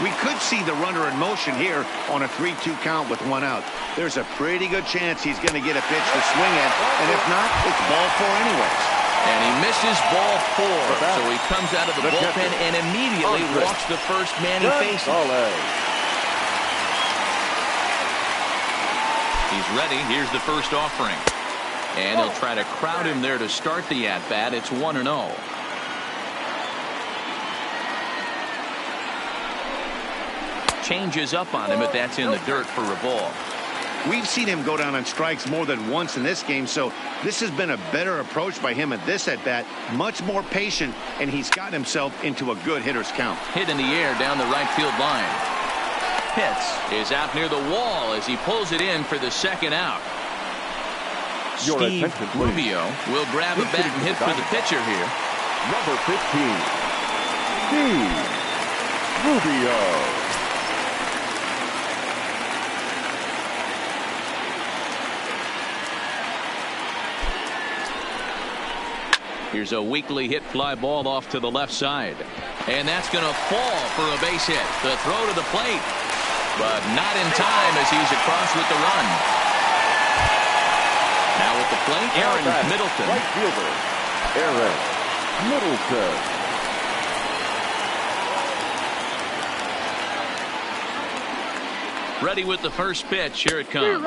We could see the runner in motion here on a 3-2 count with 1 out. There's a pretty good chance he's going to get a pitch to swing at, and if not, it's ball 4 anyways. And he misses ball 4, so he comes out of the bullpen and immediately walks the first man he faces. He's ready. Here's the first offering. And he'll try to crowd him there to start the at-bat. It's 1-0. Changes up on him, but that's in the dirt for a ball. We've seen him go down on strikes more than once in this game, so this has been a better approach by him at this at-bat. Much more patient, and he's gotten himself into a good hitter's count. Hit in the air down the right field line. Pitts is out near the wall as he pulls it in for the second out. Steve Rubio will grab a bat and hit for the pitcher here. Number 15, Steve Rubio. Here's a weakly hit fly ball off to the left side. And that's going to fall for a base hit. The throw to the plate. But not in time as he's across with the run. Now at the plate, Aaron Middleton. Right fielder, Aaron Middleton. Ready with the first pitch. Here it comes.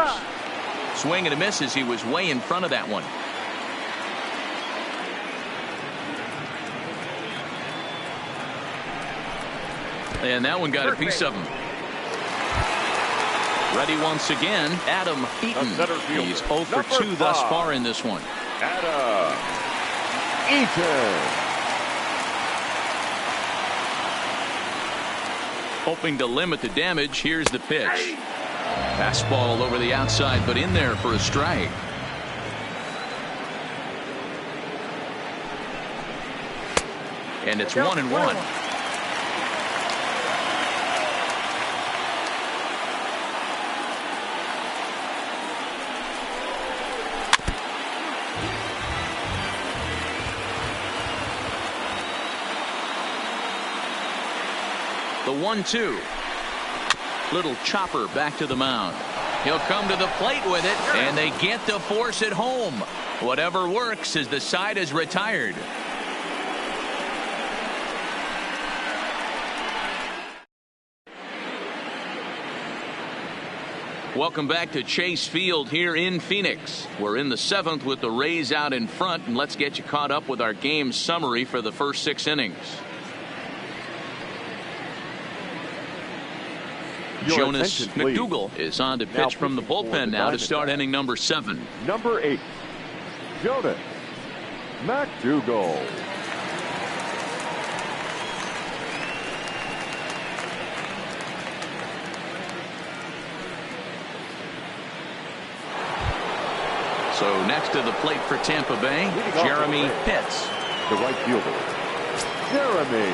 Swing and a miss as he was way in front of that one. And that one got a piece of him. Ready once again, Adam Eaton. He's 0 for 2 thus far in this one. Adam Eaton. Hoping to limit the damage. Here's the pitch. Fastball over the outside, but in there for a strike. And it's 1-1. The 1-2. Little chopper back to the mound. He'll come to the plate with it, and they get the force at home. Whatever works as the side is retired. Welcome back to Chase Field here in Phoenix. We're in the 7th with the Rays out in front, and let's get you caught up with our game summary for the first 6 innings. Jonas McDougal is on to pitch from the bullpen now to start inning number 7. Number 8, Jonas McDougal. So next to the plate for Tampa Bay, Jeremy Pitts. The right fielder, Jeremy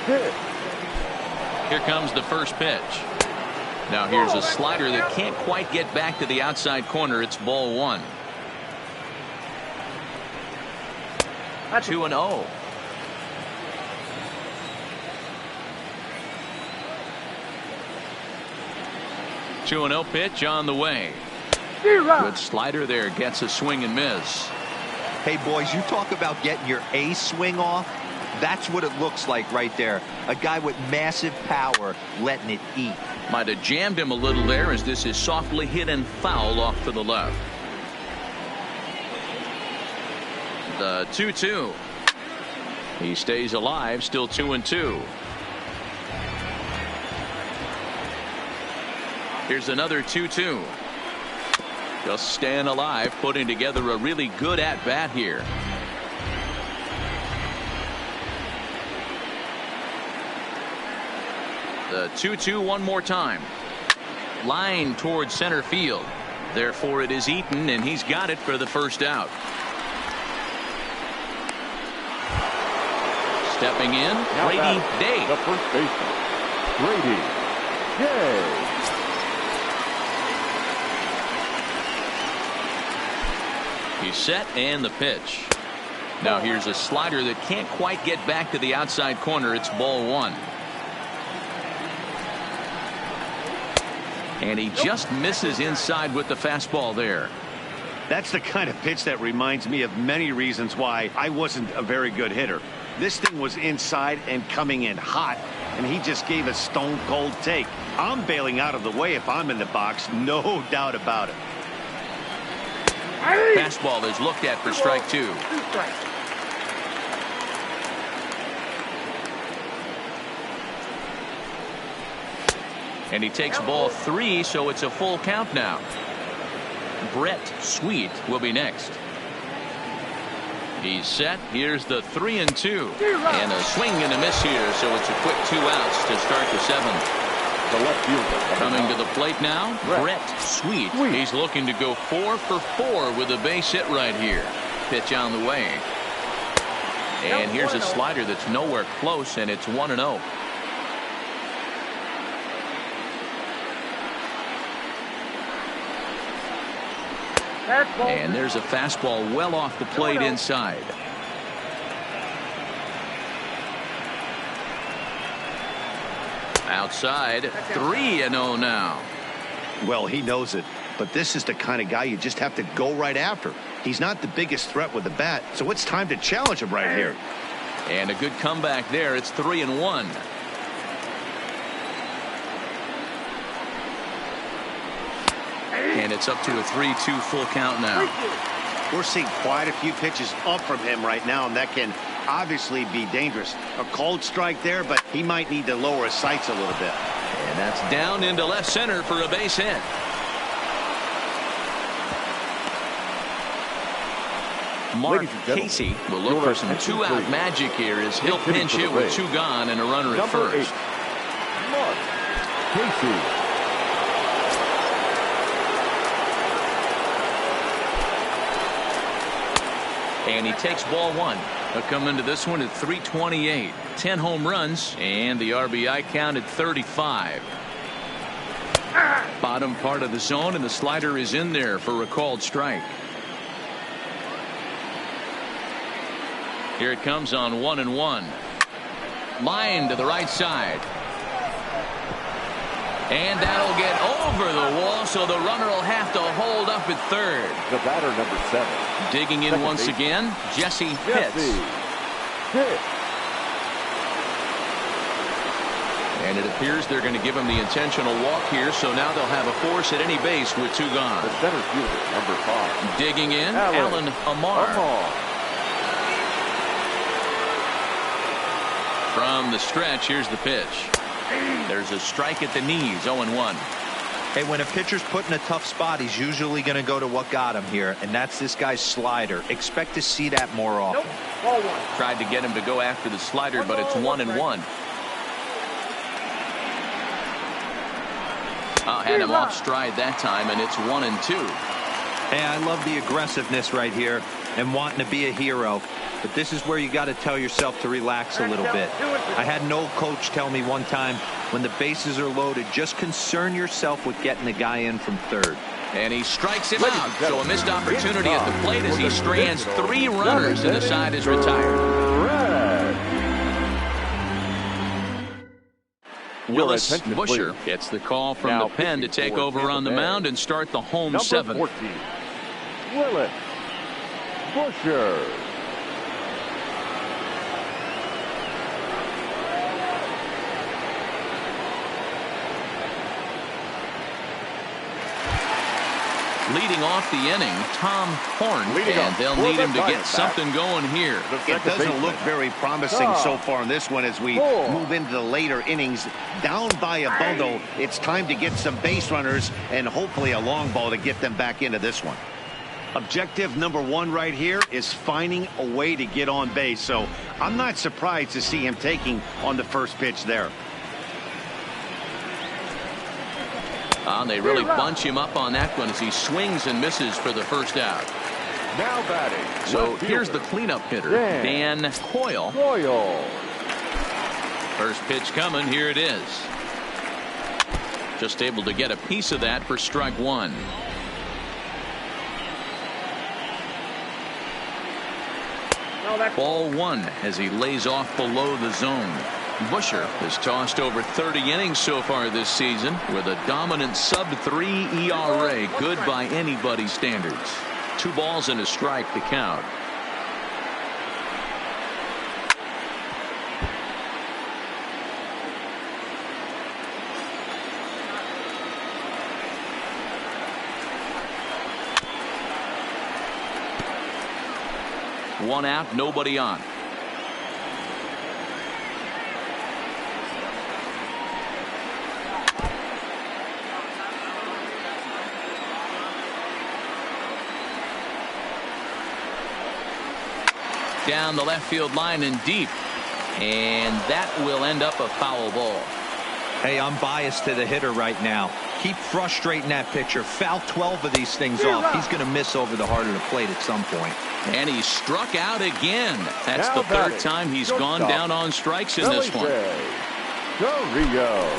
Pitts. Here comes the first pitch. Now here's a slider that can't quite get back to the outside corner. It's ball one. 2-0. Two and 0 pitch on the way. Good slider there, gets a swing and miss. Hey boys, you talk about getting your A swing off. That's what it looks like right there. A guy with massive power letting it eat. Might have jammed him a little there as this is softly hit and foul off to the left. The 2-2. He stays alive, still 2-2. Here's another 2-2. Just staying alive, putting together a really good at-bat here. The 2-2 one more time. Line towards center field. Therefore it is Eaton, and he's got it for the first out. Stepping in, Brady Day. The first baseman, Brady Day. He's set, and the pitch. Now here's a slider that can't quite get back to the outside corner. It's ball one. And he just misses inside with the fastball there. That's the kind of pitch that reminds me of many reasons why I wasn't a very good hitter. This thing was inside and coming in hot, and he just gave a stone cold take. I'm bailing out of the way if I'm in the box, no doubt about it. Fastball is looked at for strike two. And he takes ball three, so it's a full count now. Brett Sweet will be next. He's set. Here's the 3-2. And a swing and a miss here, so it's a quick 2 outs to start the seventh. The left fielder coming to the plate now, Brett Sweet. He's looking to go 4 for 4 with a base hit right here. Pitch on the way. And here's a slider that's nowhere close, and it's 1-0. And there's a fastball well off the plate inside. Outside, 3-0 now. Well, he knows it, but this is the kind of guy you just have to go right after. He's not the biggest threat with the bat, so it's time to challenge him right here. And a good comeback there. It's 3-1. And it's up to a 3-2 full count now. We're seeing quite a few pitches up from him right now, and that can obviously be dangerous. A cold strike there, but he might need to lower his sights a little bit. And that's down into left center for a base hit. Mark Casey will look for some 2-out magic here as he'll pinch hit with 2 gone and a runner at first. Mark Casey. And he takes ball one. He'll come into this one at 328. 10 home runs, and the RBI count at 35. Bottom part of the zone, and the slider is in there for a called strike. Here it comes on 1-1. Line to the right side. And that'll get over the wall, so the runner will have to hold up at third. The batter, number 7. Digging in once again, Jesse Pitts. And it appears they're going to give him the intentional walk here, so now they'll have a force at any base with 2 gone. The center fielder, number 5. Digging in, Alan Amar. From the stretch, here's the pitch. There's a strike at the knees, 0-1. Hey, when a pitcher's put in a tough spot, he's usually going to go to what got him here, and that's this guy's slider. Expect to see that more often. Ball one. Tried to get him to go after the slider, but it's 1-1. Had him off stride that time, and it's 1-2. Hey, I love the aggressiveness right here and wanting to be a hero. But this is where you got to tell yourself to relax a little bit. I had an old coach tell me one time, when the bases are loaded, just concern yourself with getting the guy in from third. And he strikes him out. So a missed opportunity at the plate as he strands 3 runners and the side is retired. Willis Busher gets the call from the pen to take over on the mound and start the home 7th. 14, Willis Busher. Leading off the inning, Tom Horn, and they'll need him to get something going here. It doesn't look very promising so far in this one as we move into the later innings. Down by a bundle, it's time to get some base runners and hopefully a long ball to get them back into this one. Objective number 1 right here is finding a way to get on base. So I'm not surprised to see him taking on the first pitch there. They really bunch him up on that one as he swings and misses for the first out. Now batting. So here's the cleanup hitter, Dan Coyle. First pitch coming. Here it is. Just able to get a piece of that for strike 1. Ball 1 as he lays off below the zone. Busher has tossed over 30 innings so far this season with a dominant sub-3 ERA. Good by anybody's standards. 2 balls and a strike to count. One out, nobody on. Down the left field line and deep, and that will end up a foul ball. Hey, I'm biased to the hitter right now. Keep frustrating that pitcher. Foul 12 of these things off. He's going to miss over the heart of the plate at some point. And he struck out again. That's the 3rd time he's gone down on strikes in this one.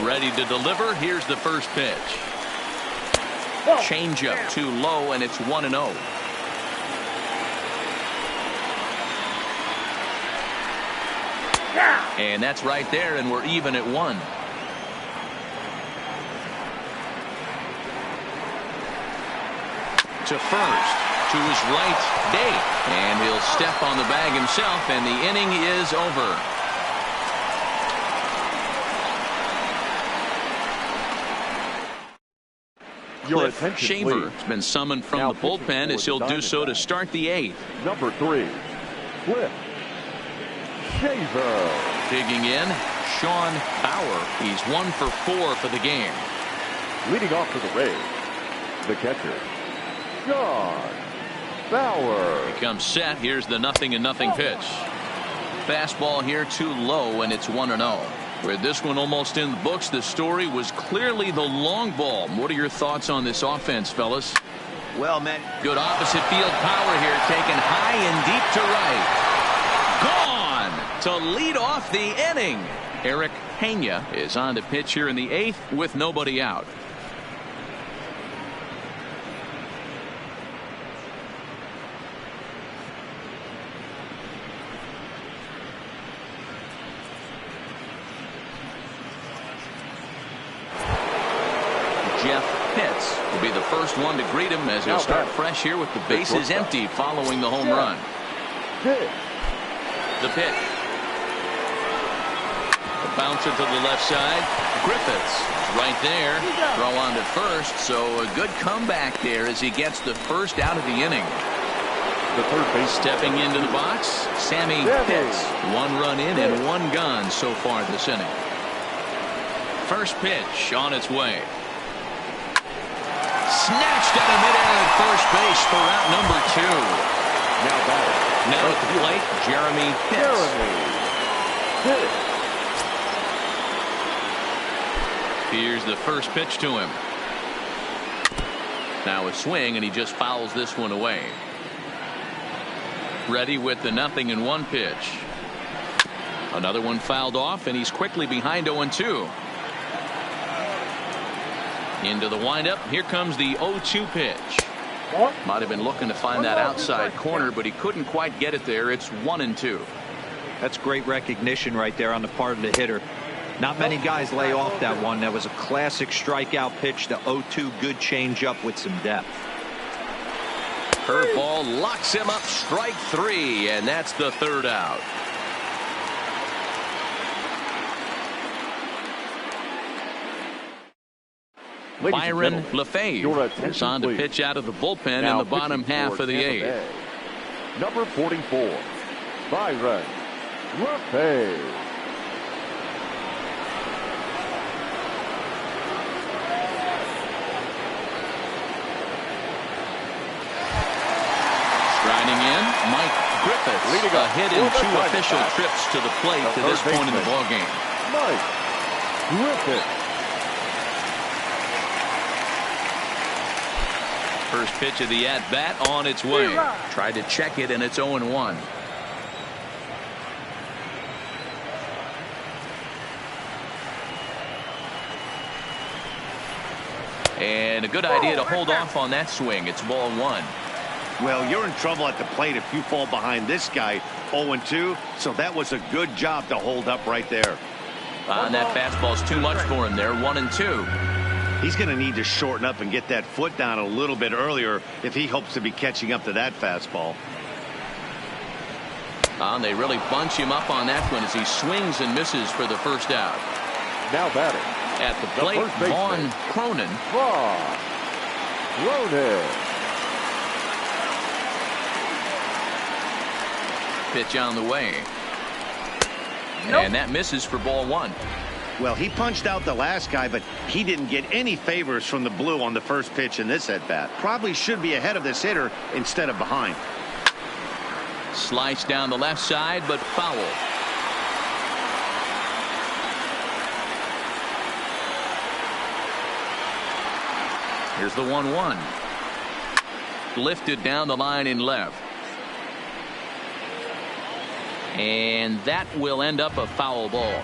Ready to deliver. Here's the first pitch. Changeup too low, and it's 1-0. And that's right there, and we're even at 1. To first, to his right, Day, and he'll step on the bag himself, and the inning is over. Cliff Shaver has been summoned from the bullpen as he'll do so to start the 8th. Number 3, Cliff Shaver. Digging in, Sean Bauer. He's 1 for 4 for the game. Leading off for the Rays, the catcher, Sean Bauer. He comes set. Here's the 0-0 pitch. Fastball here too low, and it's 1-0. With this one almost in the books, the story was clearly the long ball. What are your thoughts on this offense, fellas? Well, man, good opposite field power here, taken high and deep to right. Gone to lead off the inning. Eric Pena is on the pitch here in the 8th with nobody out. Jeff Pitts will be the first one to greet him as he'll start fresh here with the bases empty following the home run. The pitch. The bouncer to the left side. Griffiths right there. Throw on to first. So a good comeback there as he gets the first out of the inning. The third base stepping into the box, Sammy Pitts. 1 run in and 1 gone so far this inning. First pitch on its way. Snatched out of midair at first base for out number 2. Now at the plate, Jeremy Pitts. Here's the first pitch to him. Now a swing, and he just fouls this one away. Ready with the 0-1 pitch. Another one fouled off, and he's quickly behind 0-2. Into the windup. Here comes the 0-2 pitch. Might have been looking to find that outside corner, but he couldn't quite get it there. It's 1-2. That's great recognition right there on the part of the hitter. Not many guys lay off that one. That was a classic strikeout pitch. The 0-2 good changeup with some depth. Curveball locks him up. Strike 3, and that's the 3rd out. Byron LaFave is on to pitch out of the bullpen in the bottom half of the 8th. Number 44, Byron LaFave. Striding in, Mike Griffiths, a hit in 2 official trips to the plate to this point in the ballgame. Mike Griffiths. First pitch of the at-bat on its way. Tried to check it, and it's 0-1. And a good idea to hold off on that swing. It's ball 1. Well, you're in trouble at the plate if you fall behind this guy 0-2, so that was a good job to hold up right there. And that fastball's too much for him there. 1-2. He's going to need to shorten up and get that foot down a little bit earlier if he hopes to be catching up to that fastball. And they really bunch him up on that one as he swings and misses for the first out. Now batting at the plate, Vaughn Cronin. Pitch on the way. Nope. And that misses for ball 1. Well, he punched out the last guy, but he didn't get any favors from the blue on the first pitch in this at-bat. Probably should be ahead of this hitter instead of behind. Sliced down the left side, but foul. Here's the 1-1. Lifted down the line in left. And that will end up a foul ball.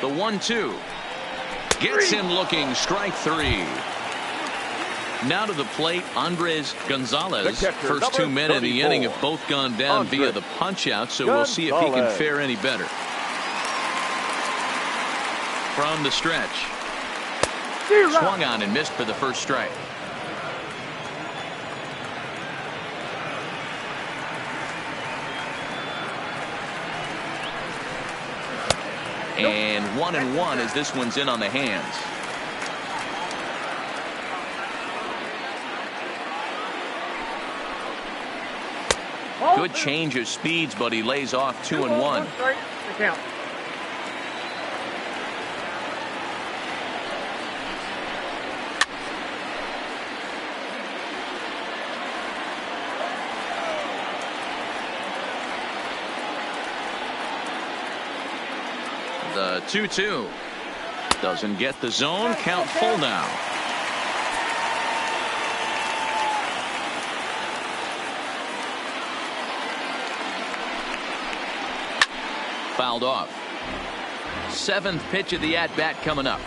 The 1-2 gets him looking. Strike 3. Now to the plate, Andres Gonzalez. First 2 men in the inning have both gone down via the punch out, so we'll see if he can fare any better. From the stretch. Swung on and missed for the first strike. And 1-1 as this one's in on the hands. Good change of speeds, but he lays off 2-1. The 2-2 doesn't get the zone. Count full now. Fouled off. 7th pitch of the at-bat coming up.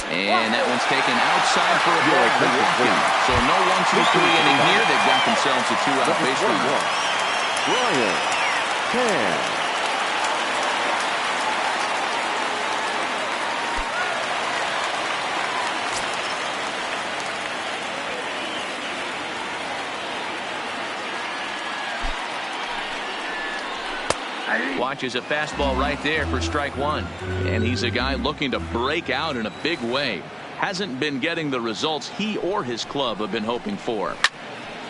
And that one's taken outside for a ball. So no 1-2-3 inning here. They've got themselves a 2-out base runner. Brian Can. Watches a fastball right there for strike 1. And he's a guy looking to break out in a big way. Hasn't been getting the results he or his club have been hoping for.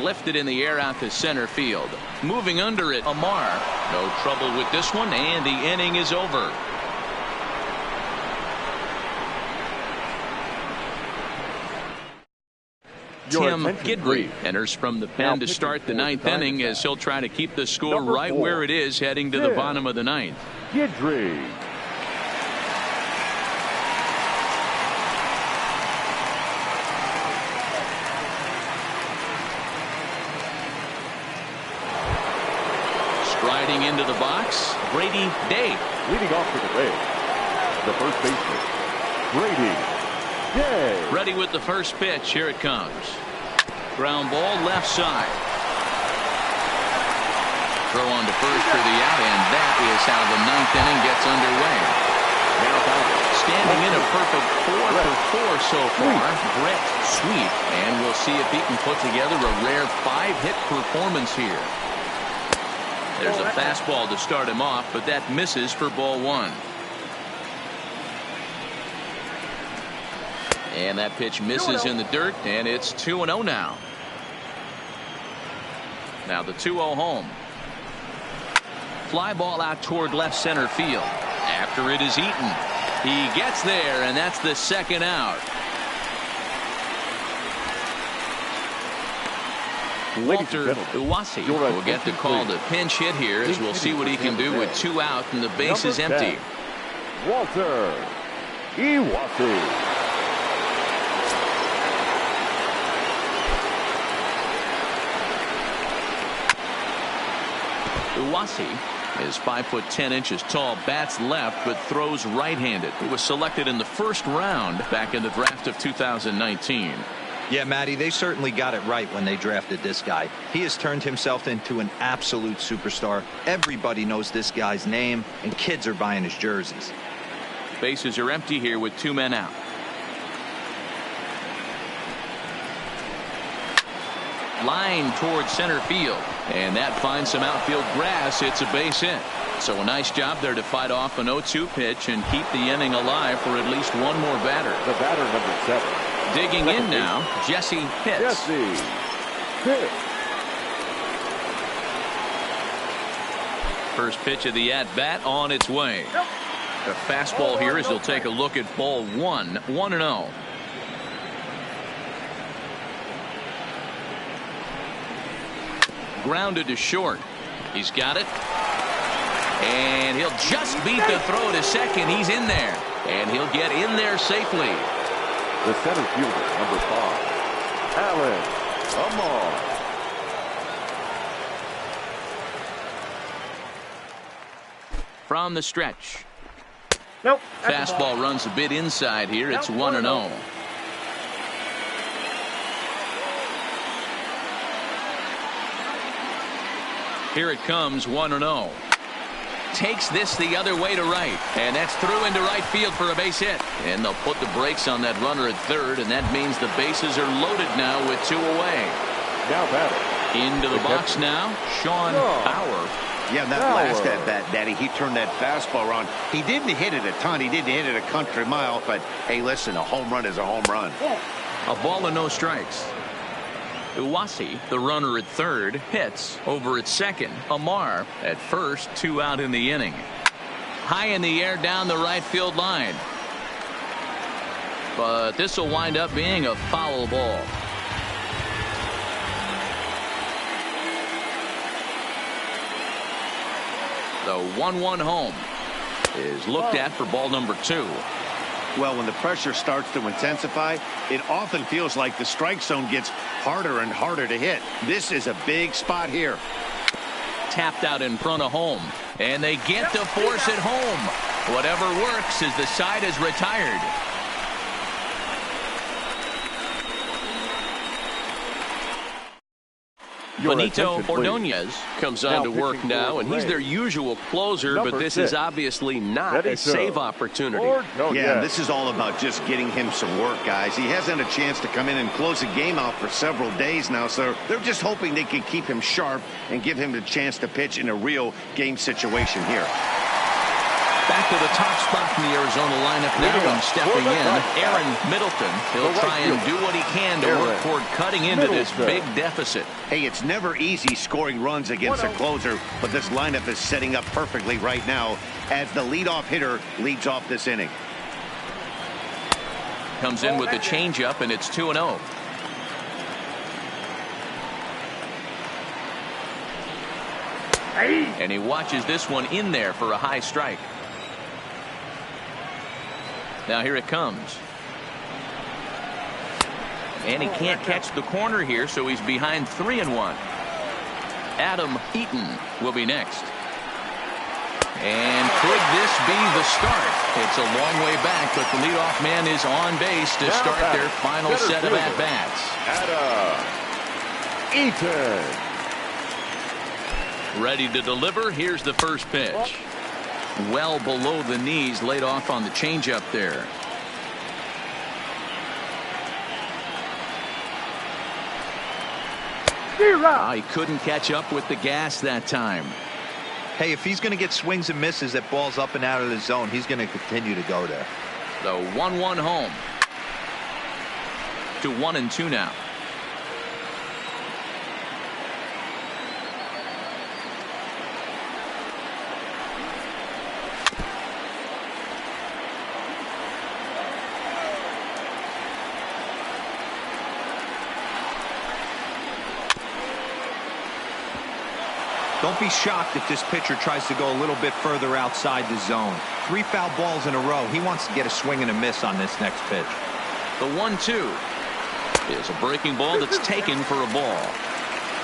Lifted in the air out to center field. Moving under it, Amar. No trouble with this one, and the inning is over. Tim Guidry enters from the pen to start the ninth inning as he'll try to keep the score right where it is heading to the bottom of the ninth. Guidry. Striding into the box, Brady Day. Leading off to the base, the first baseman, Brady Day. Ready with the first pitch. Here it comes. Ground ball left side. Throw on to first for the out, and that is how the ninth inning gets underway. Standing in a perfect 4 for 4 so far, Brett Sweet, and we'll see if he can put together a rare 5-hit performance here. There's a fastball to start him off, but that misses for ball 1. And that pitch misses in the dirt, and it's 2-0 now. Now the 2-0 home. Fly ball out toward left center field. After it is eaten, he gets there, and that's the second out. Walter Uwasi will get the call to pinch hit here, as we'll see what he can do with 2 out and the base is empty. Walter Uwasi. Uwasi is 5'10" tall, bats left, but throws right-handed. He was selected in the first round back in the draft of 2019. Yeah, Matty, they certainly got it right when they drafted this guy. He has turned himself into an absolute superstar. Everybody knows this guy's name, and kids are buying his jerseys. Bases are empty here with 2 men out. Line towards center field, and that finds some outfield grass. It's a base hit. So a nice job there to fight off an 0-2 pitch and keep the inning alive for at least one more batter. The batter, number 7. Digging in now, Jesse Pitts. Jesse Pitts. First pitch of the at-bat on its way. A fastball here as he'll take a look at ball 1, 1-0. Grounded to short. He's got it. And he'll just beat the throw to second. He's in there. And he'll get in there safely. The center fielder, number 5, Alan Amar. From the stretch. Nope. Fastball runs a bit inside here. It's 1-0. Here it comes, 1-0. Takes this the other way to right, and that's through into right field for a base hit. And they'll put the brakes on that runner at third, and that means the bases are loaded now with 2 away. Now batter. Into the box now, Sean Bauer. Yeah, that last at-bat, Daddy, he turned that fastball around. He didn't hit it a ton. He didn't hit it a country mile, but, hey, listen, a home run is a home run. A ball and no strikes. Uwasi, the runner at third, hits over at second. Amar at first, 2 out in the inning. High in the air down the right field line. But this will wind up being a foul ball. The 1-1 home is looked at for ball number 2. Well, when the pressure starts to intensify, it often feels like the strike zone gets harder and harder to hit. This is a big spot here. Tapped out in front of home, and they get the force at home. Whatever works as the side is retired. Benito Ordonez comes on to work now, and he's their usual closer, but this is obviously not a save opportunity. Yeah, this is all about just getting him some work, guys. He hasn't had a chance to come in and close the game out for several days now, so they're just hoping they can keep him sharp and give him the chance to pitch in a real game situation here. Back to the top spot in the Arizona lineup now, and stepping in, Aaron Middleton. He'll try and do what he can to work toward cutting into this big deficit. Hey, it's never easy scoring runs against a closer, but this lineup is setting up perfectly right now as the leadoff hitter leads off this inning. Comes in with the changeup, and it's 2-0. And he watches this one in there for a high strike. Now here it comes. And he can't catch the corner here, so he's behind 3-1. Adam Eaton will be next. And could this be the start? It's a long way back, but the leadoff man is on base to start their final set of at-bats. Adam Eaton. Ready to deliver. Here's the first pitch. Well below the knees, laid off on the changeup there. He couldn't catch up with the gas that time. Hey, if he's going to get swings and misses at balls up and out of the zone, he's going to continue to go there. The 1-1 home. To 1-2 now. Don't be shocked if this pitcher tries to go a little bit further outside the zone. 3 foul balls in a row. He wants to get a swing and a miss on this next pitch. The 1-2 is a breaking ball that's taken for a ball.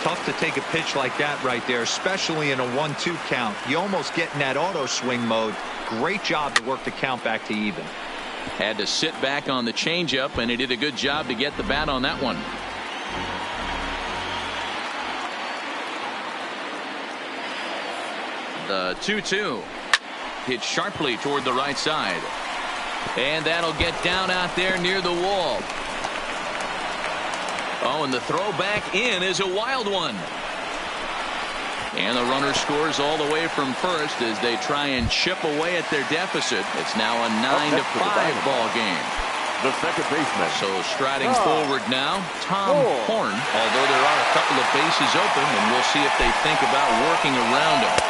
Tough to take a pitch like that right there, especially in a 1-2 count. You almost get in that auto swing mode. Great job to work the count back to even. Had to sit back on the changeup, and he did a good job to get the bat on that one. The 2-2 hit sharply toward the right side, and that'll get down out there near the wall. Oh, and the throw back in is a wild one, and the runner scores all the way from first as they try and chip away at their deficit. It's now a 9-5 ball game. The second baseman. So striding forward now, Tom Horn, although there are a couple of bases open, and we'll see if they think about working around him.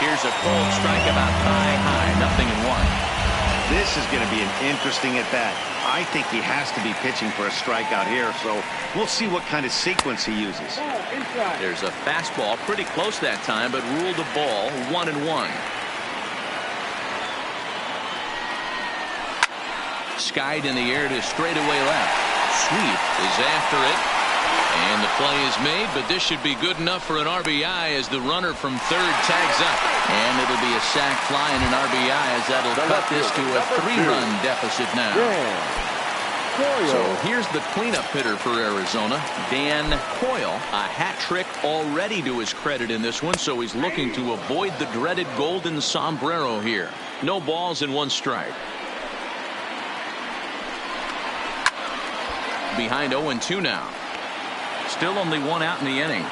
Here's a cold strike about high, 0-1. This is going to be an interesting at bat. I think he has to be pitching for a strikeout here, so we'll see what kind of sequence he uses. There's a fastball pretty close that time, but ruled a ball, 1-1. Skied in the air to straightaway left. Sweep is after it. And the play is made, but this should be good enough for an RBI as the runner from third tags up. And it'll be a sac fly and an RBI as that'll cut this to a 3-run deficit now. So here's the cleanup hitter for Arizona, Dan Coyle. A hat trick already to his credit in this one, so he's looking to avoid the dreaded golden sombrero here. No balls and 1 strike. Behind 0-2 now. Still only 1 out in the inning.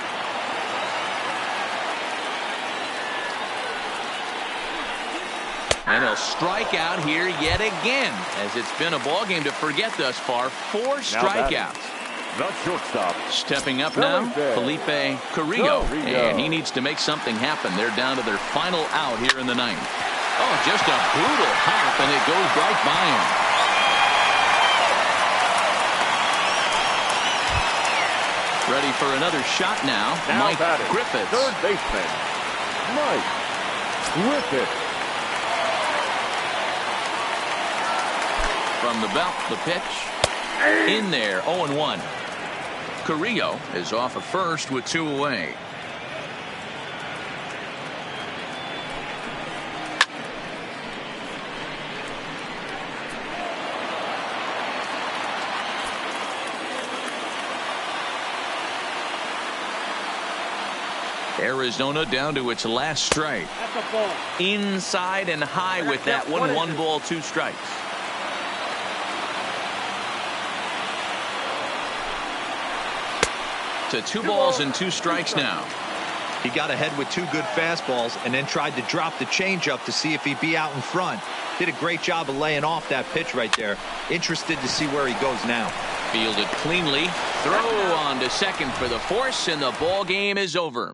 And he'll strike out here yet again, as it's been a ball game to forget thus far. 4 strikeouts. The shortstop. Stepping up now, Felipe Carrillo. And he needs to make something happen. They're down to their final out here in the 9th. Oh, just a brutal hop, and it goes right by him. Ready for another shot now. Mike Griffiths. Third baseman, Mike Griffiths. From the belt, the pitch. In there, 0-1. Carrillo is off at first with 2 away. Arizona down to its last strike. Inside and high with that one. 1 ball, 2 strikes. To 2 balls and 2 strikes now. He got ahead with 2 good fastballs and then tried to drop the changeup to see if he'd be out in front. Did a great job of laying off that pitch right there. Interested to see where he goes now. Fielded cleanly. Throw on to second for the force, and the ball game is over.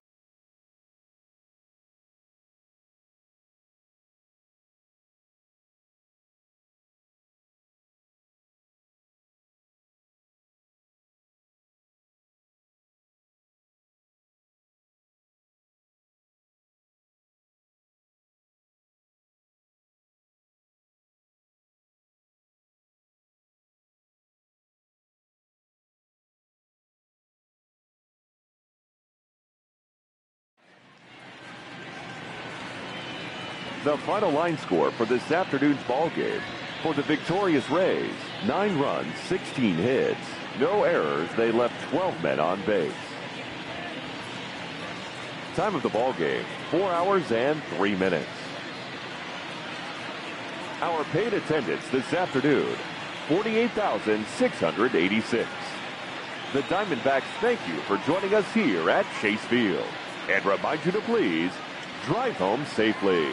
The final line score for this afternoon's ball game. For the victorious Rays, 9 runs, 16 hits, no errors. They left 12 men on base. Time of the ball game, 4 hours and 3 minutes. Our paid attendance this afternoon, 48,686. The Diamondbacks thank you for joining us here at Chase Field and remind you to please drive home safely.